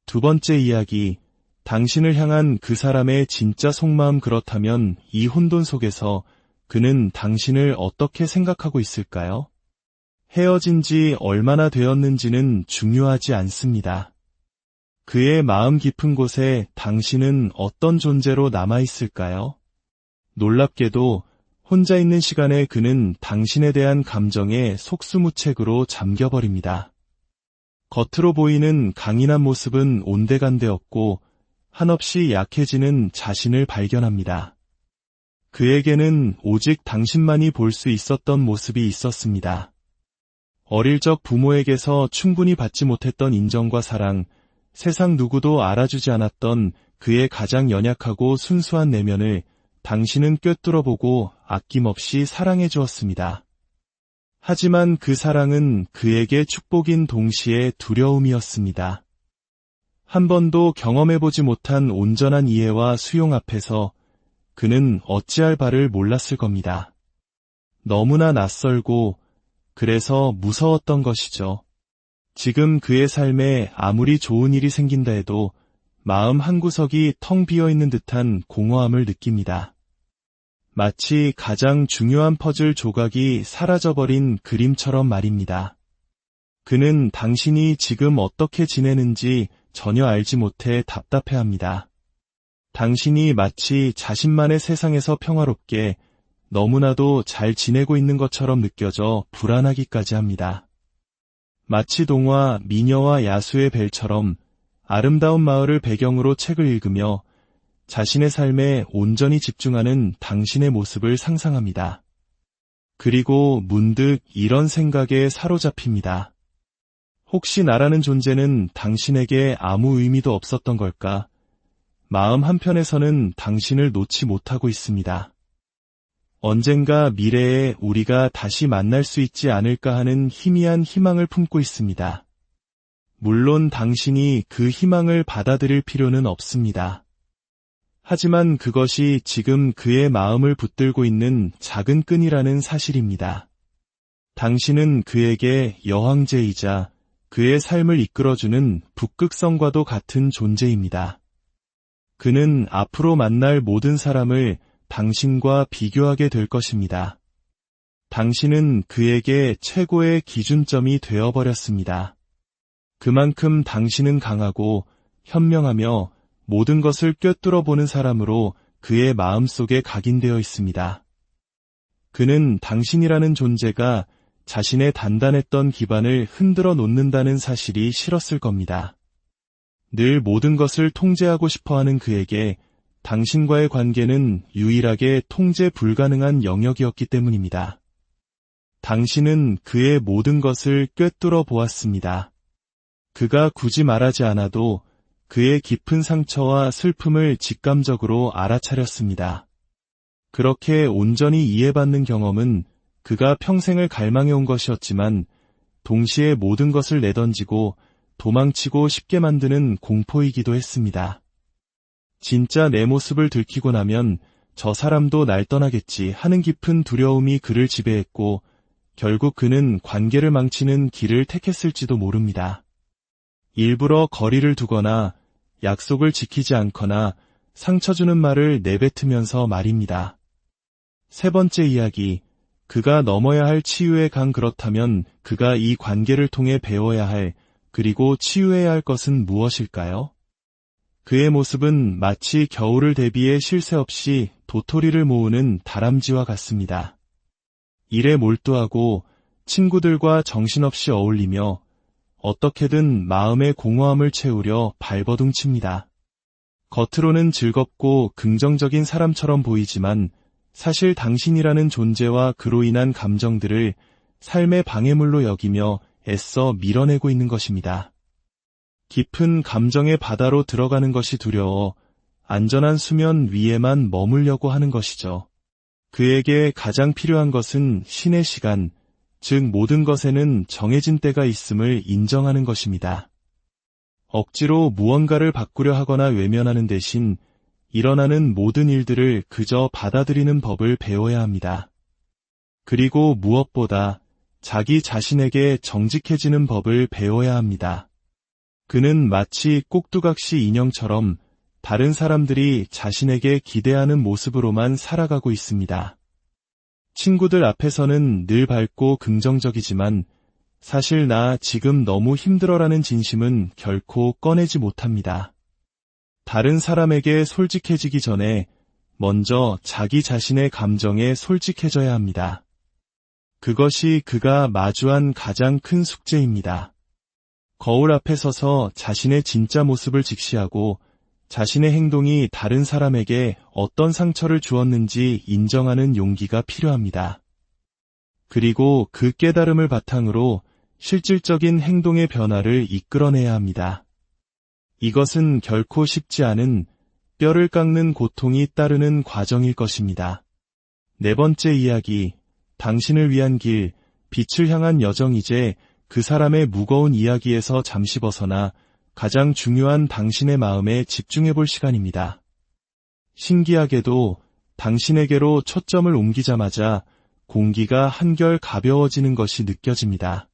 두 번째 이야기, 당신을 향한 그 사람의 진짜 속마음. 그렇다면 이 혼돈 속에서 그는 당신을 어떻게 생각하고 있을까요? 헤어진 지 얼마나 되었는지는 중요하지 않습니다. 그의 마음 깊은 곳에 당신은 어떤 존재로 남아있을까요? 놀랍게도 혼자 있는 시간에 그는 당신에 대한 감정에 속수무책으로 잠겨버립니다. 겉으로 보이는 강인한 모습은 온데간데 없고 한없이 약해지는 자신을 발견합니다. 그에게는 오직 당신만이 볼 수 있었던 모습이 있었습니다. 어릴 적 부모에게서 충분히 받지 못했던 인정과 사랑, 세상 누구도 알아주지 않았던 그의 가장 연약하고 순수한 내면을 당신은 꿰뚫어보고 아낌없이 사랑해 주었습니다. 하지만 그 사랑은 그에게 축복인 동시에 두려움이었습니다. 한 번도 경험해보지 못한 온전한 이해와 수용 앞에서 그는 어찌할 바를 몰랐을 겁니다. 너무나 낯설고 그래서 무서웠던 것이죠. 지금 그의 삶에 아무리 좋은 일이 생긴다 해도 마음 한구석이 텅 비어있는 듯한 공허함을 느낍니다. 마치 가장 중요한 퍼즐 조각이 사라져버린 그림처럼 말입니다. 그는 당신이 지금 어떻게 지내는지 전혀 알지 못해 답답해합니다. 당신이 마치 자신만의 세상에서 평화롭게 너무나도 잘 지내고 있는 것처럼 느껴져 불안하기까지 합니다. 마치 동화 미녀와 야수의 벨처럼 아름다운 마을을 배경으로 책을 읽으며 자신의 삶에 온전히 집중하는 당신의 모습을 상상합니다. 그리고 문득 이런 생각에 사로잡힙니다. 혹시 나라는 존재는 당신에게 아무 의미도 없었던 걸까? 마음 한편에서는 당신을 놓지 못하고 있습니다. 언젠가 미래에 우리가 다시 만날 수 있지 않을까 하는 희미한 희망을 품고 있습니다. 물론 당신이 그 희망을 받아들일 필요는 없습니다. 하지만 그것이 지금 그의 마음을 붙들고 있는 작은 끈이라는 사실입니다. 당신은 그에게 여황제이자 그의 삶을 이끌어주는 북극성과도 같은 존재입니다. 그는 앞으로 만날 모든 사람을 당신과 비교하게 될 것입니다. 당신은 그에게 최고의 기준점이 되어버렸습니다. 그만큼 당신은 강하고 현명하며 모든 것을 꿰뚫어 보는 사람으로 그의 마음속에 각인되어 있습니다. 그는 당신이라는 존재가 자신의 단단했던 기반을 흔들어 놓는다는 사실이 싫었을 겁니다. 늘 모든 것을 통제하고 싶어하는 그에게 당신과의 관계는 유일하게 통제 불가능한 영역이었기 때문입니다. 당신은 그의 모든 것을 꿰뚫어 보았습니다. 그가 굳이 말하지 않아도 그의 깊은 상처와 슬픔을 직감적으로 알아차렸습니다. 그렇게 온전히 이해받는 경험은 그가 평생을 갈망해온 것이었지만 동시에 모든 것을 내던지고 도망치고 싶게 만드는 공포이기도 했습니다. 진짜 내 모습을 들키고 나면 저 사람도 날 떠나겠지 하는 깊은 두려움이 그를 지배했고 결국 그는 관계를 망치는 길을 택했을지도 모릅니다. 일부러 거리를 두거나 약속을 지키지 않거나 상처 주는 말을 내뱉으면서 말입니다. 세 번째 이야기, 그가 넘어야 할 치유의 강. 그렇다면 그가 이 관계를 통해 배워야 할 그리고 치유해야 할 것은 무엇일까요? 그의 모습은 마치 겨울을 대비해 쉴 새 없이 도토리를 모으는 다람쥐와 같습니다. 일에 몰두하고 친구들과 정신없이 어울리며 어떻게든 마음의 공허함을 채우려 발버둥칩니다. 겉으로는 즐겁고 긍정적인 사람처럼 보이지만 사실 당신이라는 존재와 그로 인한 감정들을 삶의 방해물로 여기며 애써 밀어내고 있는 것입니다. 깊은 감정의 바다로 들어가는 것이 두려워 안전한 수면 위에만 머물려고 하는 것이죠. 그에게 가장 필요한 것은 신의 시간, 즉 모든 것에는 정해진 때가 있음을 인정하는 것입니다. 억지로 무언가를 바꾸려 하거나 외면하는 대신 일어나는 모든 일들을 그저 받아들이는 법을 배워야 합니다. 그리고 무엇보다 자기 자신에게 정직해지는 법을 배워야 합니다. 그는 마치 꼭두각시 인형처럼 다른 사람들이 자신에게 기대하는 모습으로만 살아가고 있습니다. 친구들 앞에서는 늘 밝고 긍정적이지만 사실 나 지금 너무 힘들어라는 진심은 결코 꺼내지 못합니다. 다른 사람에게 솔직해지기 전에 먼저 자기 자신의 감정에 솔직해져야 합니다. 그것이 그가 마주한 가장 큰 숙제입니다. 거울 앞에 서서 자신의 진짜 모습을 직시하고 자신의 행동이 다른 사람에게 어떤 상처를 주었는지 인정하는 용기가 필요합니다. 그리고 그 깨달음을 바탕으로 실질적인 행동의 변화를 이끌어내야 합니다. 이것은 결코 쉽지 않은 뼈를 깎는 고통이 따르는 과정일 것입니다. 네 번째 이야기, 당신을 위한 길, 빛을 향한 여정. 이제 그 사람의 무거운 이야기에서 잠시 벗어나 가장 중요한 당신의 마음에 집중해볼 시간입니다. 신기하게도 당신에게로 초점을 옮기자마자 공기가 한결 가벼워지는 것이 느껴집니다.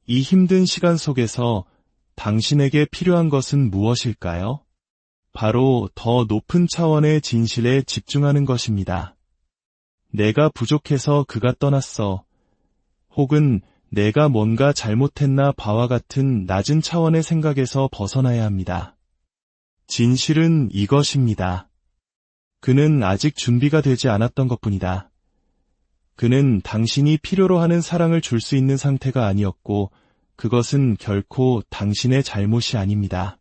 이 힘든 시간 속에서 당신에게 필요한 것은 무엇일까요? 바로 더 높은 차원의 진실에 집중하는 것입니다. 내가 부족해서 그가 떠났어. 혹은 내가 뭔가 잘못했나 봐와 같은 낮은 차원의 생각에서 벗어나야 합니다. 진실은 이것입니다. 그는 아직 준비가 되지 않았던 것뿐이다. 그는 당신이 필요로 하는 사랑을 줄 수 있는 상태가 아니었고 그것은 결코 당신의 잘못이 아닙니다.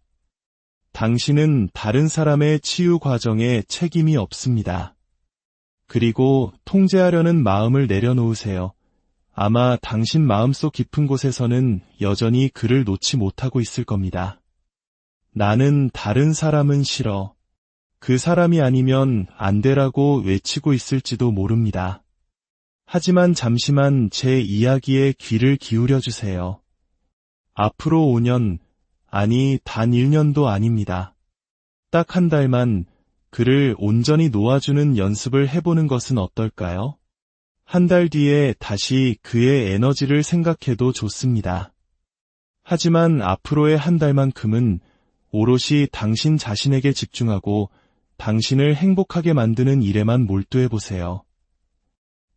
당신은 다른 사람의 치유 과정에 책임이 없습니다. 그리고 통제하려는 마음을 내려놓으세요. 아마 당신 마음속 깊은 곳에서는 여전히 그를 놓지 못하고 있을 겁니다. 나는 다른 사람은 싫어. 그 사람이 아니면 안 되라고 외치고 있을지도 모릅니다. 하지만 잠시만 제 이야기에 귀를 기울여 주세요. 앞으로 5년, 아니 단 1년도 아닙니다. 딱 한 달만 그를 온전히 놓아주는 연습을 해보는 것은 어떨까요? 한 달 뒤에 다시 그의 에너지를 생각해도 좋습니다. 하지만 앞으로의 한 달만큼은 오롯이 당신 자신에게 집중하고 당신을 행복하게 만드는 일에만 몰두해보세요.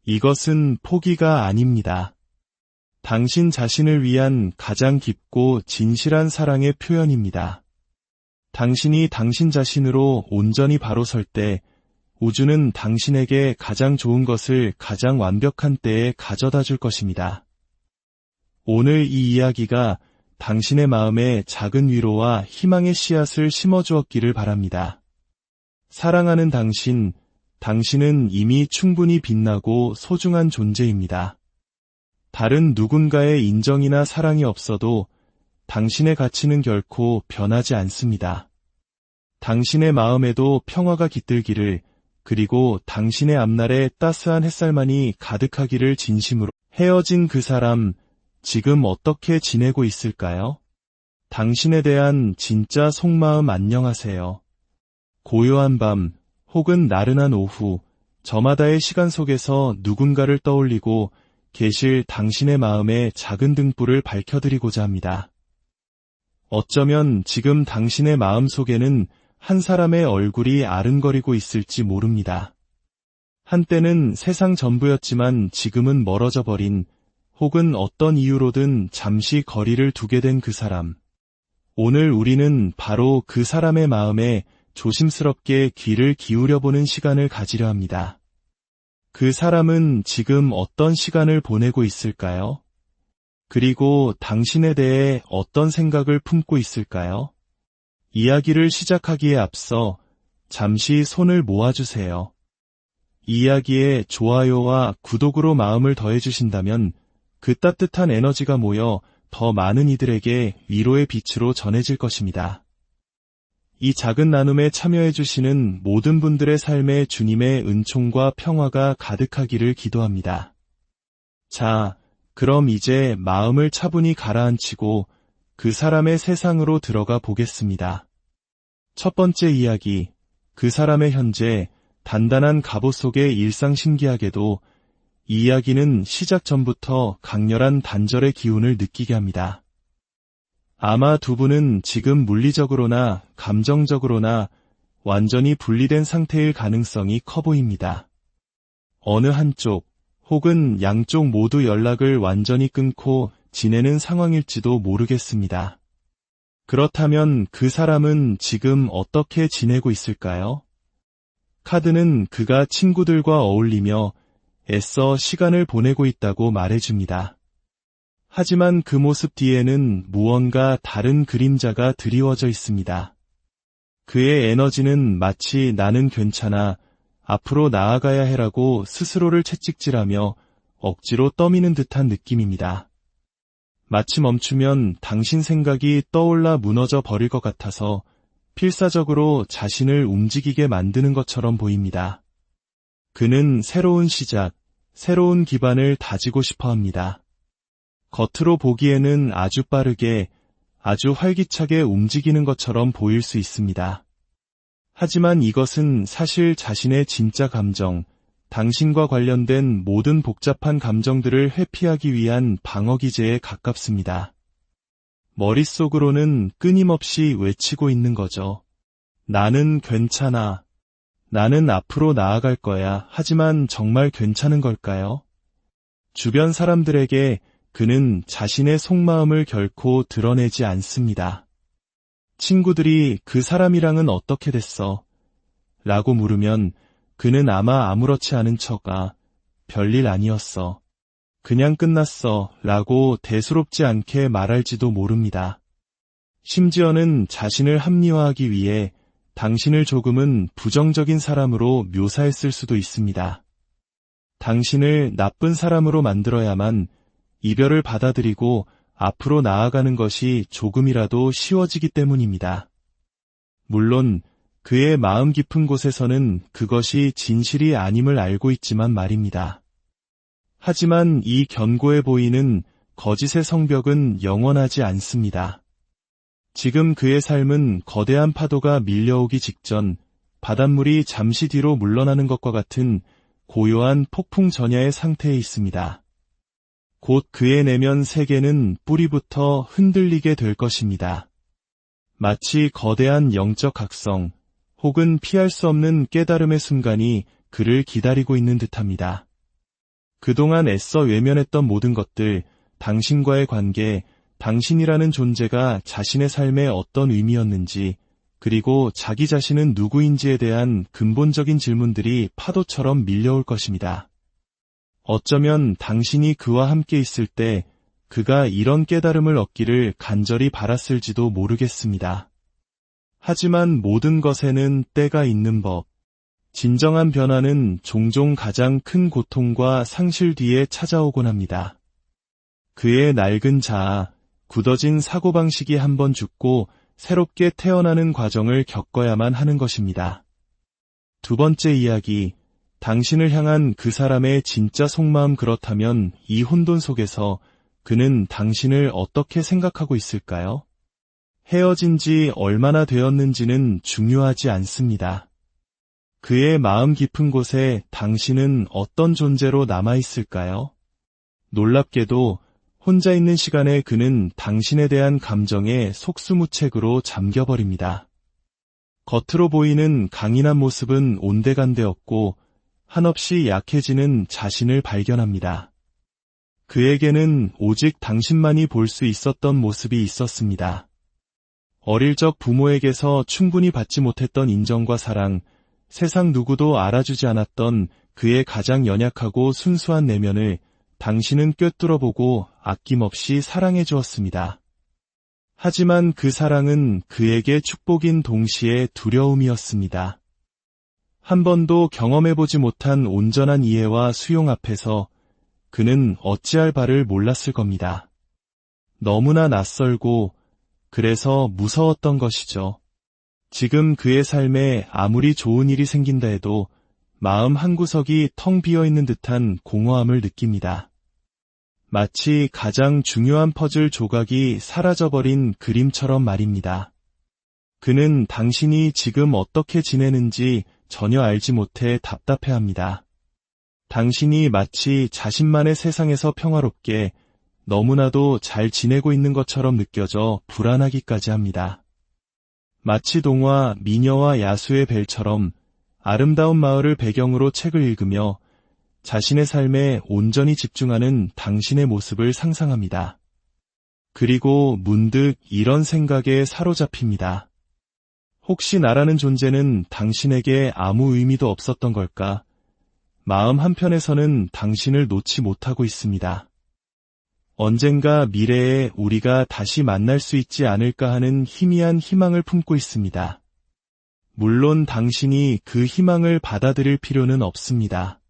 이것은 포기가 아닙니다. 당신 자신을 위한 가장 깊고 진실한 사랑의 표현입니다. 당신이 당신 자신으로 온전히 바로 설 때 우주는 당신에게 가장 좋은 것을 가장 완벽한 때에 가져다 줄 것입니다. 오늘 이 이야기가 당신의 마음에 작은 위로와 희망의 씨앗을 심어주었기를 바랍니다. 사랑하는 당신, 당신은 이미 충분히 빛나고 소중한 존재입니다. 다른 누군가의 인정이나 사랑이 없어도 당신의 가치는 결코 변하지 않습니다. 당신의 마음에도 평화가 깃들기를, 그리고 당신의 앞날에 따스한 햇살만이 가득하기를 진심으로. 헤어진 그 사람, 지금 어떻게 지내고 있을까요? 당신에 대한 진짜 속마음 안녕하세요. 고요한 밤, 혹은 나른한 오후, 저마다의 시간 속에서 누군가를 떠올리고 계실 당신의 마음에 작은 등불을 밝혀드리고자 합니다. 어쩌면 지금 당신의 마음 속에는 한 사람의 얼굴이 아른거리고 있을지 모릅니다. 한때는 세상 전부였지만 지금은 멀어져 버린, 혹은 어떤 이유로든 잠시 거리를 두게 된 그 사람. 오늘 우리는 바로 그 사람의 마음에 조심스럽게 귀를 기울여보는 시간을 가지려 합니다. 그 사람은 지금 어떤 시간을 보내고 있을까요? 그리고 당신에 대해 어떤 생각을 품고 있을까요? 이야기를 시작하기에 앞서 잠시 손을 모아주세요. 이 이야기에 좋아요와 구독으로 마음을 더해주신다면 그 따뜻한 에너지가 모여 더 많은 이들에게 위로의 빛으로 전해질 것입니다. 이 작은 나눔에 참여해주시는 모든 분들의 삶에 주님의 은총과 평화가 가득하기를 기도합니다. 자, 그럼 이제 마음을 차분히 가라앉히고 그 사람의 세상으로 들어가 보겠습니다. 첫 번째 이야기, 그 사람의 현재, 단단한 갑옷 속의 일상. 신기하게도 이 이야기는 시작 전부터 강렬한 단절의 기운을 느끼게 합니다. 아마 두 분은 지금 물리적으로나 감정적으로나 완전히 분리된 상태일 가능성이 커 보입니다. 어느 한쪽, 혹은 양쪽 모두 연락을 완전히 끊고 지내는 상황일지도 모르겠습니다. 그렇다면 그 사람은 지금 어떻게 지내고 있을까요? 카드는 그가 친구들과 어울리며 애써 시간을 보내고 있다고 말해줍니다. 하지만 그 모습 뒤에는 무언가 다른 그림자가 드리워져 있습니다. 그의 에너지는 마치 나는 괜찮아, 앞으로 나아가야 해라고 스스로를 채찍질하며 억지로 떠미는 듯한 느낌입니다. 마치 멈추면 당신 생각이 떠올라 무너져 버릴 것 같아서 필사적으로 자신을 움직이게 만드는 것처럼 보입니다. 그는 새로운 시작, 새로운 기반을 다지고 싶어 합니다. 겉으로 보기에는 아주 빠르게, 아주 활기차게 움직이는 것처럼 보일 수 있습니다. 하지만 이것은 사실 자신의 진짜 감정, 당신과 관련된 모든 복잡한 감정들을 회피하기 위한 방어기제에 가깝습니다. 머릿속으로는 끊임없이 외치고 있는 거죠. 나는 괜찮아. 나는 앞으로 나아갈 거야. 하지만 정말 괜찮은 걸까요? 주변 사람들에게 그는 자신의 속마음을 결코 드러내지 않습니다. 친구들이 그 사람이랑은 어떻게 됐어? 라고 물으면 그는 아마 아무렇지 않은 척 별일 아니었어. 그냥 끝났어. 라고 대수롭지 않게 말할지도 모릅니다. 심지어는 자신을 합리화하기 위해 당신을 조금은 부정적인 사람으로 묘사했을 수도 있습니다. 당신을 나쁜 사람으로 만들어야만 이별을 받아들이고 앞으로 나아가는 것이 조금이라도 쉬워지기 때문입니다. 물론 그의 마음 깊은 곳에서는 그것이 진실이 아님을 알고 있지만 말입니다. 하지만 이 견고해 보이는 거짓의 성벽은 영원하지 않습니다. 지금 그의 삶은 거대한 파도가 밀려오기 직전 바닷물이 잠시 뒤로 물러나는 것과 같은 고요한 폭풍 전야의 상태에 있습니다. 곧 그의 내면 세계는 뿌리부터 흔들리게 될 것입니다. 마치 거대한 영적 각성, 혹은 피할 수 없는 깨달음의 순간이 그를 기다리고 있는 듯합니다. 그동안 애써 외면했던 모든 것들, 당신과의 관계, 당신이라는 존재가 자신의 삶에 어떤 의미였는지, 그리고 자기 자신은 누구인지에 대한 근본적인 질문들이 파도처럼 밀려올 것입니다. 어쩌면 당신이 그와 함께 있을 때 그가 이런 깨달음을 얻기를 간절히 바랐을지도 모르겠습니다. 하지만 모든 것에는 때가 있는 법. 진정한 변화는 종종 가장 큰 고통과 상실 뒤에 찾아오곤 합니다. 그의 낡은 자아, 굳어진 사고방식이 한번 죽고 새롭게 태어나는 과정을 겪어야만 하는 것입니다. 두 번째 이야기, 당신을 향한 그 사람의 진짜 속마음. 그렇다면 이 혼돈 속에서 그는 당신을 어떻게 생각하고 있을까요? 헤어진 지 얼마나 되었는지는 중요하지 않습니다. 그의 마음 깊은 곳에 당신은 어떤 존재로 남아있을까요? 놀랍게도 혼자 있는 시간에 그는 당신에 대한 감정에 속수무책으로 잠겨버립니다. 겉으로 보이는 강인한 모습은 온데간데 없고 한없이 약해지는 자신을 발견합니다. 그에게는 오직 당신만이 볼 수 있었던 모습이 있었습니다. 어릴 적 부모에게서 충분히 받지 못했던 인정과 사랑, 세상 누구도 알아주지 않았던 그의 가장 연약하고 순수한 내면을 당신은 꿰뚫어보고 아낌없이 사랑해 주었습니다. 하지만 그 사랑은 그에게 축복인 동시에 두려움이었습니다. 한 번도 경험해보지 못한 온전한 이해와 수용 앞에서 그는 어찌할 바를 몰랐을 겁니다. 너무나 낯설고 그래서 무서웠던 것이죠. 지금 그의 삶에 아무리 좋은 일이 생긴다 해도 마음 한구석이 텅 비어있는 듯한 공허함을 느낍니다. 마치 가장 중요한 퍼즐 조각이 사라져버린 그림처럼 말입니다. 그는 당신이 지금 어떻게 지내는지 전혀 알지 못해 답답해합니다. 당신이 마치 자신만의 세상에서 평화롭게 너무나도 잘 지내고 있는 것처럼 느껴져 불안하기까지 합니다. 마치 동화 미녀와 야수의 벨처럼 아름다운 마을을 배경으로 책을 읽으며 자신의 삶에 온전히 집중하는 당신의 모습을 상상합니다. 그리고 문득 이런 생각에 사로잡힙니다. 혹시 나라는 존재는 당신에게 아무 의미도 없었던 걸까? 마음 한편에서는 당신을 놓지 못하고 있습니다. 언젠가 미래에 우리가 다시 만날 수 있지 않을까 하는 희미한 희망을 품고 있습니다. 물론 당신이 그 희망을 받아들일 필요는 없습니다.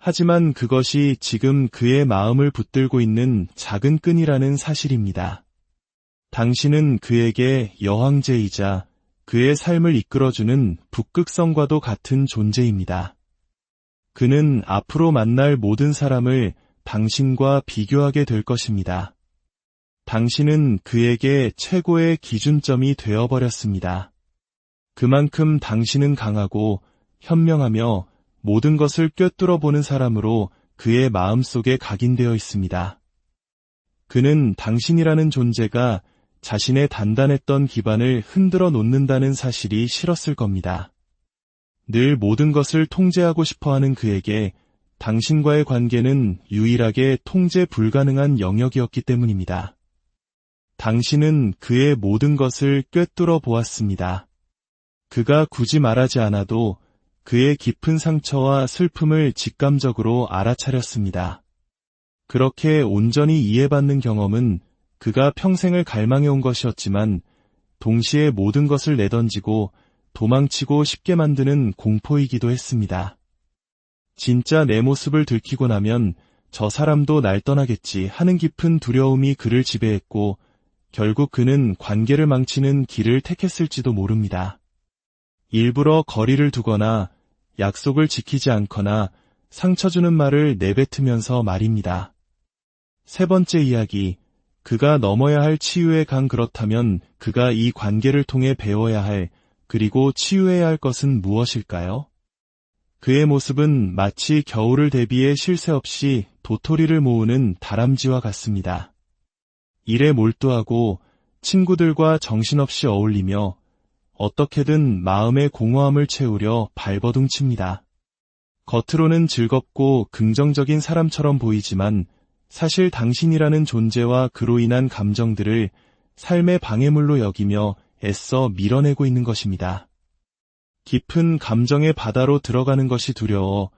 하지만 그것이 지금 그의 마음을 붙들고 있는 작은 끈이라는 사실입니다. 당신은 그에게 여황제이자 그의 삶을 이끌어주는 북극성과도 같은 존재입니다. 그는 앞으로 만날 모든 사람을 당신과 비교하게 될 것입니다. 당신은 그에게 최고의 기준점이 되어버렸습니다. 그만큼 당신은 강하고 현명하며 모든 것을 꿰뚫어보는 사람으로 그의 마음속에 각인되어 있습니다. 그는 당신이라는 존재가 자신의 단단했던 기반을 흔들어 놓는다는 사실이 싫었을 겁니다. 늘 모든 것을 통제하고 싶어하는 그에게 당신과의 관계는 유일하게 통제 불가능한 영역이었기 때문입니다. 당신은 그의 모든 것을 꿰뚫어 보았습니다. 그가 굳이 말하지 않아도 그의 깊은 상처와 슬픔을 직감적으로 알아차렸습니다. 그렇게 온전히 이해받는 경험은 그가 평생을 갈망해온 것이었지만 동시에 모든 것을 내던지고 도망치고 쉽게 만드는 공포이기도 했습니다. 진짜 내 모습을 들키고 나면 저 사람도 날 떠나겠지 하는 깊은 두려움이 그를 지배했고 결국 그는 관계를 망치는 길을 택했을지도 모릅니다. 일부러 거리를 두거나 약속을 지키지 않거나 상처 주는 말을 내뱉으면서 말입니다. 세 번째 이야기, 그가 넘어야 할 치유의 강. 그렇다면 그가 이 관계를 통해 배워야 할 그리고 치유해야 할 것은 무엇일까요? 그의 모습은 마치 겨울을 대비해 쉴 새 없이 도토리를 모으는 다람쥐와 같습니다. 일에 몰두하고 친구들과 정신없이 어울리며 어떻게든 마음의 공허함을 채우려 발버둥칩니다. 겉으로는 즐겁고 긍정적인 사람처럼 보이지만 사실 당신이라는 존재와 그로 인한 감정들을 삶의 방해물로 여기며 애써 밀어내고 있는 것입니다. 깊은 감정의 바다로 들어가는 것이 두려워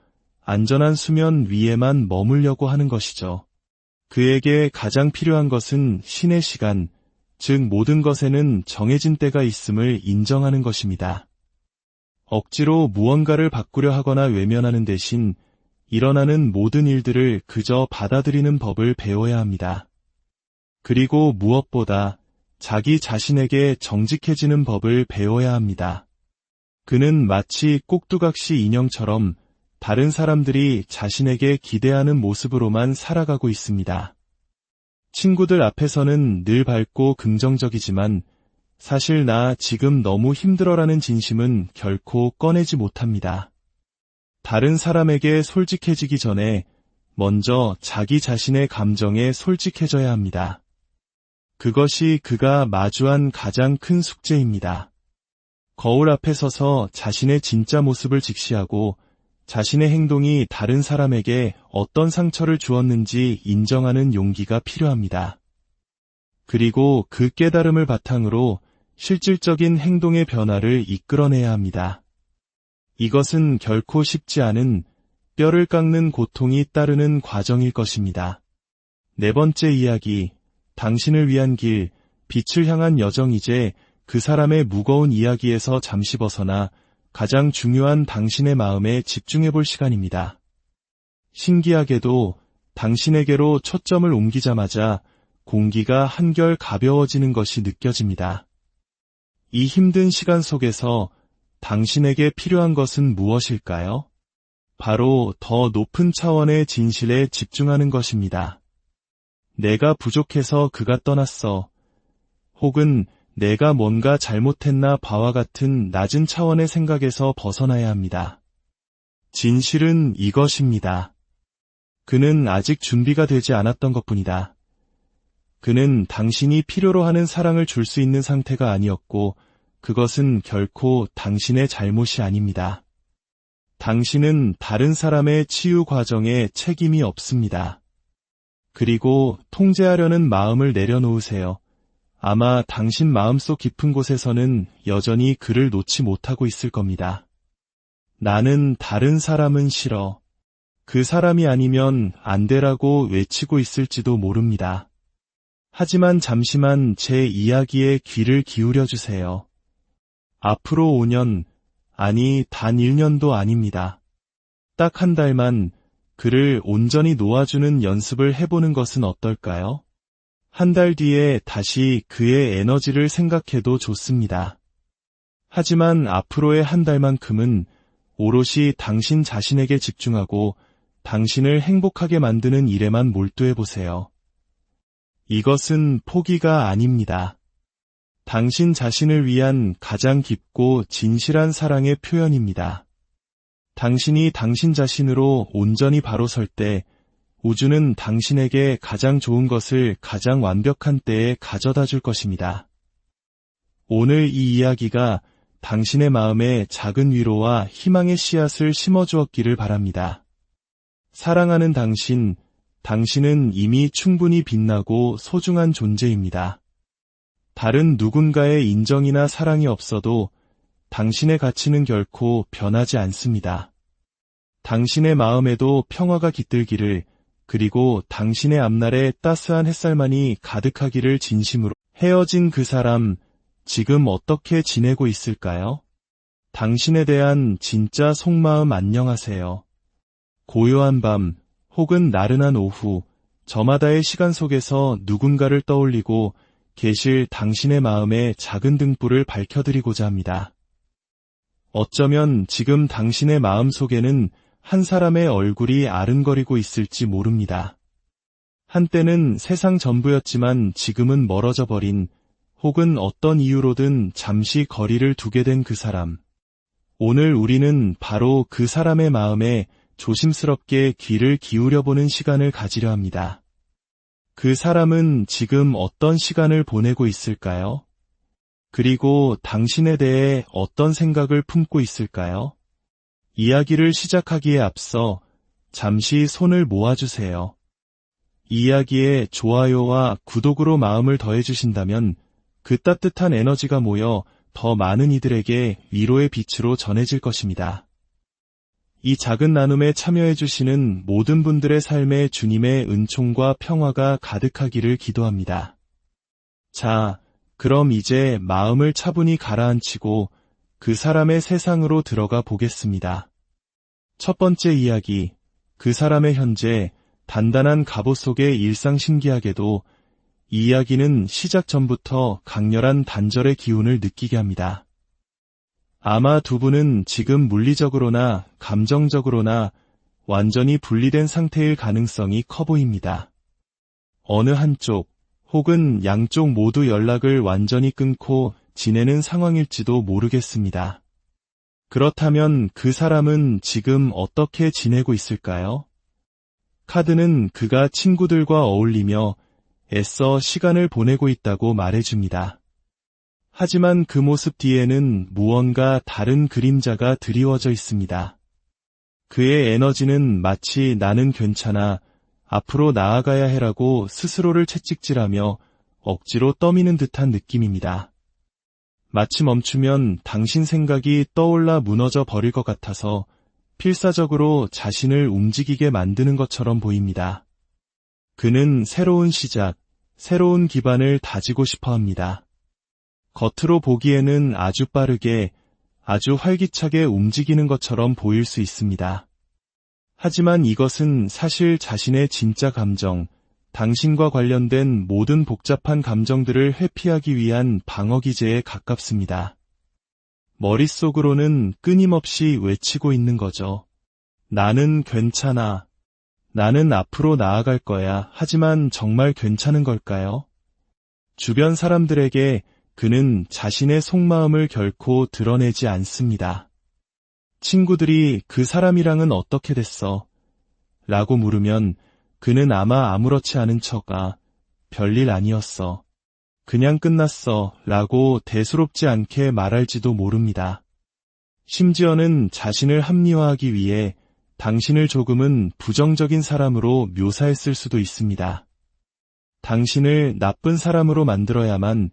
안전한 수면 위에만 머물려고 하는 것이죠. 그에게 가장 필요한 것은 신의 시간, 즉 모든 것에는 정해진 때가 있음을 인정하는 것입니다. 억지로 무언가를 바꾸려 하거나 외면하는 대신 일어나는 모든 일들을 그저 받아들이는 법을 배워야 합니다. 그리고 무엇보다 자기 자신에게 정직해지는 법을 배워야 합니다. 그는 마치 꼭두각시 인형처럼 다른 사람들이 자신에게 기대하는 모습으로만 살아가고 있습니다. 친구들 앞에서는 늘 밝고 긍정적이지만 사실 나 지금 너무 힘들어라는 진심은 결코 꺼내지 못합니다. 다른 사람에게 솔직해지기 전에 먼저 자기 자신의 감정에 솔직해져야 합니다. 그것이 그가 마주한 가장 큰 숙제입니다. 거울 앞에 서서 자신의 진짜 모습을 직시하고 자신의 행동이 다른 사람에게 어떤 상처를 주었는지 인정하는 용기가 필요합니다. 그리고 그 깨달음을 바탕으로 실질적인 행동의 변화를 이끌어내야 합니다. 이것은 결코 쉽지 않은 뼈를 깎는 고통이 따르는 과정일 것입니다. 네 번째 이야기, 당신을 위한 길, 빛을 향한 여정. 이제 그 사람의 무거운 이야기에서 잠시 벗어나 가장 중요한 당신의 마음에 집중해볼 시간입니다. 신기하게도 당신에게로 초점을 옮기자마자 공기가 한결 가벼워지는 것이 느껴집니다. 이 힘든 시간 속에서 당신에게 필요한 것은 무엇일까요? 바로 더 높은 차원의 진실에 집중하는 것입니다. 내가 부족해서 그가 떠났어. 혹은 내가 뭔가 잘못했나 봐와 같은 낮은 차원의 생각에서 벗어나야 합니다. 진실은 이것입니다. 그는 아직 준비가 되지 않았던 것뿐이다. 그는 당신이 필요로 하는 사랑을 줄 수 있는 상태가 아니었고 그것은 결코 당신의 잘못이 아닙니다. 당신은 다른 사람의 치유 과정에 책임이 없습니다. 그리고 통제하려는 마음을 내려놓으세요. 아마 당신 마음속 깊은 곳에서는 여전히 그를 놓지 못하고 있을 겁니다. 나는 다른 사람은 싫어. 그 사람이 아니면 안 되라고 외치고 있을지도 모릅니다. 하지만 잠시만 제 이야기에 귀를 기울여 주세요. 앞으로 5년, 아니 단 1년도 아닙니다. 딱 한 달만 그를 온전히 놓아주는 연습을 해보는 것은 어떨까요? 한 달 뒤에 다시 그의 에너지를 생각해도 좋습니다. 하지만 앞으로의 한 달만큼은 오롯이 당신 자신에게 집중하고 당신을 행복하게 만드는 일에만 몰두해보세요. 이것은 포기가 아닙니다. 당신 자신을 위한 가장 깊고 진실한 사랑의 표현입니다. 당신이 당신 자신으로 온전히 바로 설 때 우주는 당신에게 가장 좋은 것을 가장 완벽한 때에 가져다 줄 것입니다. 오늘 이 이야기가 당신의 마음에 작은 위로와 희망의 씨앗을 심어주었기를 바랍니다. 사랑하는 당신, 당신은 이미 충분히 빛나고 소중한 존재입니다. 다른 누군가의 인정이나 사랑이 없어도 당신의 가치는 결코 변하지 않습니다. 당신의 마음에도 평화가 깃들기를, 그리고 당신의 앞날에 따스한 햇살만이 가득하기를 진심으로. 헤어진 그 사람, 지금 어떻게 지내고 있을까요? 당신에 대한 진짜 속마음 안녕하세요. 고요한 밤, 혹은 나른한 오후, 저마다의 시간 속에서 누군가를 떠올리고 계실 당신의 마음에 작은 등불을 밝혀드리고자 합니다. 어쩌면 지금 당신의 마음 속에는 한 사람의 얼굴이 아른거리고 있을지 모릅니다. 한때는 세상 전부였지만 지금은 멀어져 버린, 혹은 어떤 이유로든 잠시 거리를 두게 된 그 사람. 오늘 우리는 바로 그 사람의 마음에 조심스럽게 귀를 기울여보는 시간을 가지려 합니다. 그 사람은 지금 어떤 시간을 보내고 있을까요? 그리고 당신에 대해 어떤 생각을 품고 있을까요? 이야기를 시작하기에 앞서 잠시 손을 모아주세요. 이야기에 좋아요와 구독으로 마음을 더해주신다면 그 따뜻한 에너지가 모여 더 많은 이들에게 위로의 빛으로 전해질 것입니다. 이 작은 나눔에 참여해주시는 모든 분들의 삶에 주님의 은총과 평화가 가득하기를 기도합니다. 자, 그럼 이제 마음을 차분히 가라앉히고 그 사람의 세상으로 들어가 보겠습니다. 첫 번째 이야기, 그 사람의 현재, 단단한 갑옷 속의 일상. 신기하게도 이 이야기는 시작 전부터 강렬한 단절의 기운을 느끼게 합니다. 아마 두 분은 지금 물리적으로나 감정적으로나 완전히 분리된 상태일 가능성이 커 보입니다. 어느 한쪽 혹은 양쪽 모두 연락을 완전히 끊고 지내는 상황일지도 모르겠습니다. 그렇다면 그 사람은 지금 어떻게 지내고 있을까요? 카드는 그가 친구들과 어울리며 애써 시간을 보내고 있다고 말해줍니다. 하지만 그 모습 뒤에는 무언가 다른 그림자가 드리워져 있습니다. 그의 에너지는 마치 나는 괜찮아, 앞으로 나아가야 해라고 스스로를 채찍질하며 억지로 떠미는 듯한 느낌입니다. 마치 멈추면 당신 생각이 떠올라 무너져 버릴 것 같아서 필사적으로 자신을 움직이게 만드는 것처럼 보입니다. 그는 새로운 시작, 새로운 기반을 다지고 싶어 합니다. 겉으로 보기에는 아주 빠르게, 아주 활기차게 움직이는 것처럼 보일 수 있습니다. 하지만 이것은 사실 자신의 진짜 감정, 당신과 관련된 모든 복잡한 감정들을 회피하기 위한 방어기제에 가깝습니다. 머릿속으로는 끊임없이 외치고 있는 거죠. 나는 괜찮아. 나는 앞으로 나아갈 거야. 하지만 정말 괜찮은 걸까요? 주변 사람들에게 그는 자신의 속마음을 결코 드러내지 않습니다. 친구들이 그 사람이랑은 어떻게 됐어? 라고 물으면 그는 아마 아무렇지 않은 척 별일 아니었어. 그냥 끝났어. 라고 대수롭지 않게 말할지도 모릅니다. 심지어는 자신을 합리화하기 위해 당신을 조금은 부정적인 사람으로 묘사했을 수도 있습니다. 당신을 나쁜 사람으로 만들어야만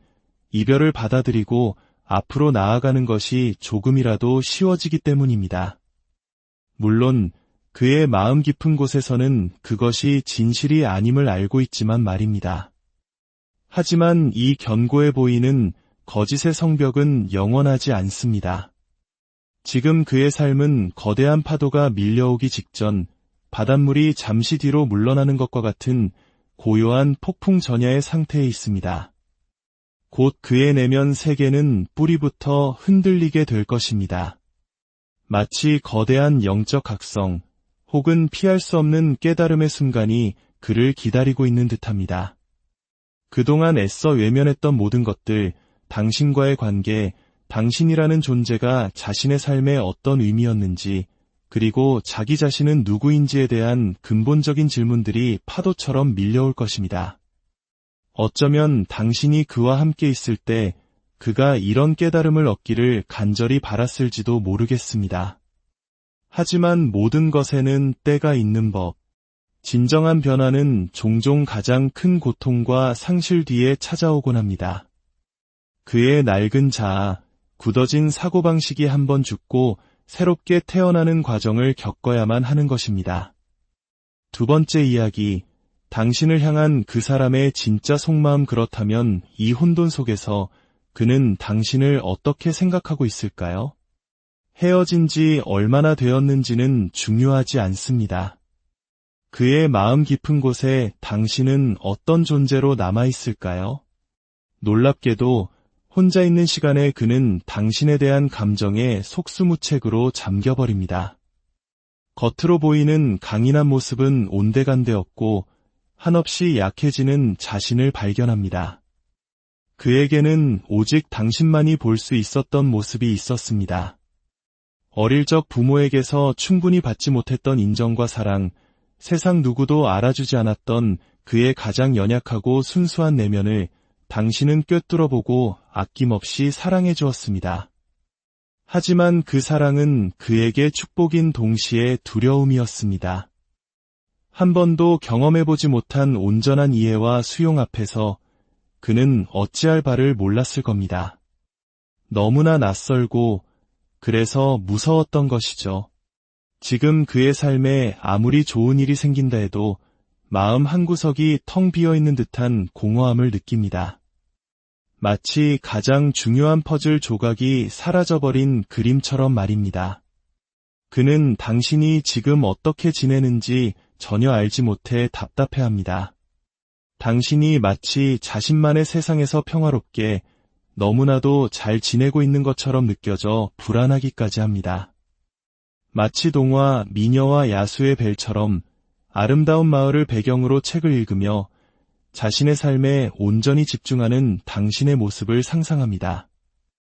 이별을 받아들이고 앞으로 나아가는 것이 조금이라도 쉬워지기 때문입니다. 물론 그의 마음 깊은 곳에서는 그것이 진실이 아님을 알고 있지만 말입니다. 하지만 이 견고해 보이는 거짓의 성벽은 영원하지 않습니다. 지금 그의 삶은 거대한 파도가 밀려오기 직전 바닷물이 잠시 뒤로 물러나는 것과 같은 고요한 폭풍 전야의 상태에 있습니다. 곧 그의 내면 세계는 뿌리부터 흔들리게 될 것입니다. 마치 거대한 영적 각성 혹은 피할 수 없는 깨달음의 순간이 그를 기다리고 있는 듯합니다. 그동안 애써 외면했던 모든 것들, 당신과의 관계, 당신이라는 존재가 자신의 삶에 어떤 의미였는지, 그리고 자기 자신은 누구인지에 대한 근본적인 질문들이 파도처럼 밀려올 것입니다. 어쩌면 당신이 그와 함께 있을 때 그가 이런 깨달음을 얻기를 간절히 바랐을지도 모르겠습니다. 하지만 모든 것에는 때가 있는 법. 진정한 변화는 종종 가장 큰 고통과 상실 뒤에 찾아오곤 합니다. 그의 낡은 자아, 굳어진 사고방식이 한번 죽고 새롭게 태어나는 과정을 겪어야만 하는 것입니다. 두 번째 이야기, 당신을 향한 그 사람의 진짜 속마음. 그렇다면 이 혼돈 속에서 그는 당신을 어떻게 생각하고 있을까요? 헤어진 지 얼마나 되었는지는 중요하지 않습니다. 그의 마음 깊은 곳에 당신은 어떤 존재로 남아있을까요? 놀랍게도 혼자 있는 시간에 그는 당신에 대한 감정에 속수무책으로 잠겨버립니다. 겉으로 보이는 강인한 모습은 온데간데 없고 한없이 약해지는 자신을 발견합니다. 그에게는 오직 당신만이 볼 수 있었던 모습이 있었습니다. 어릴 적 부모에게서 충분히 받지 못했던 인정과 사랑, 세상 누구도 알아주지 않았던 그의 가장 연약하고 순수한 내면을 당신은 꿰뚫어보고 아낌없이 사랑해 주었습니다. 하지만 그 사랑은 그에게 축복인 동시에 두려움이었습니다. 한 번도 경험해보지 못한 온전한 이해와 수용 앞에서 그는 어찌할 바를 몰랐을 겁니다. 너무나 낯설고 그래서 무서웠던 것이죠. 지금 그의 삶에 아무리 좋은 일이 생긴다 해도 마음 한구석이 텅 비어있는 듯한 공허함을 느낍니다. 마치 가장 중요한 퍼즐 조각이 사라져버린 그림처럼 말입니다. 그는 당신이 지금 어떻게 지내는지 전혀 알지 못해 답답해합니다. 당신이 마치 자신만의 세상에서 평화롭게 너무나도 잘 지내고 있는 것처럼 느껴져 불안하기까지 합니다. 마치 동화 미녀와 야수의 벨처럼 아름다운 마을을 배경으로 책을 읽으며 자신의 삶에 온전히 집중하는 당신의 모습을 상상합니다.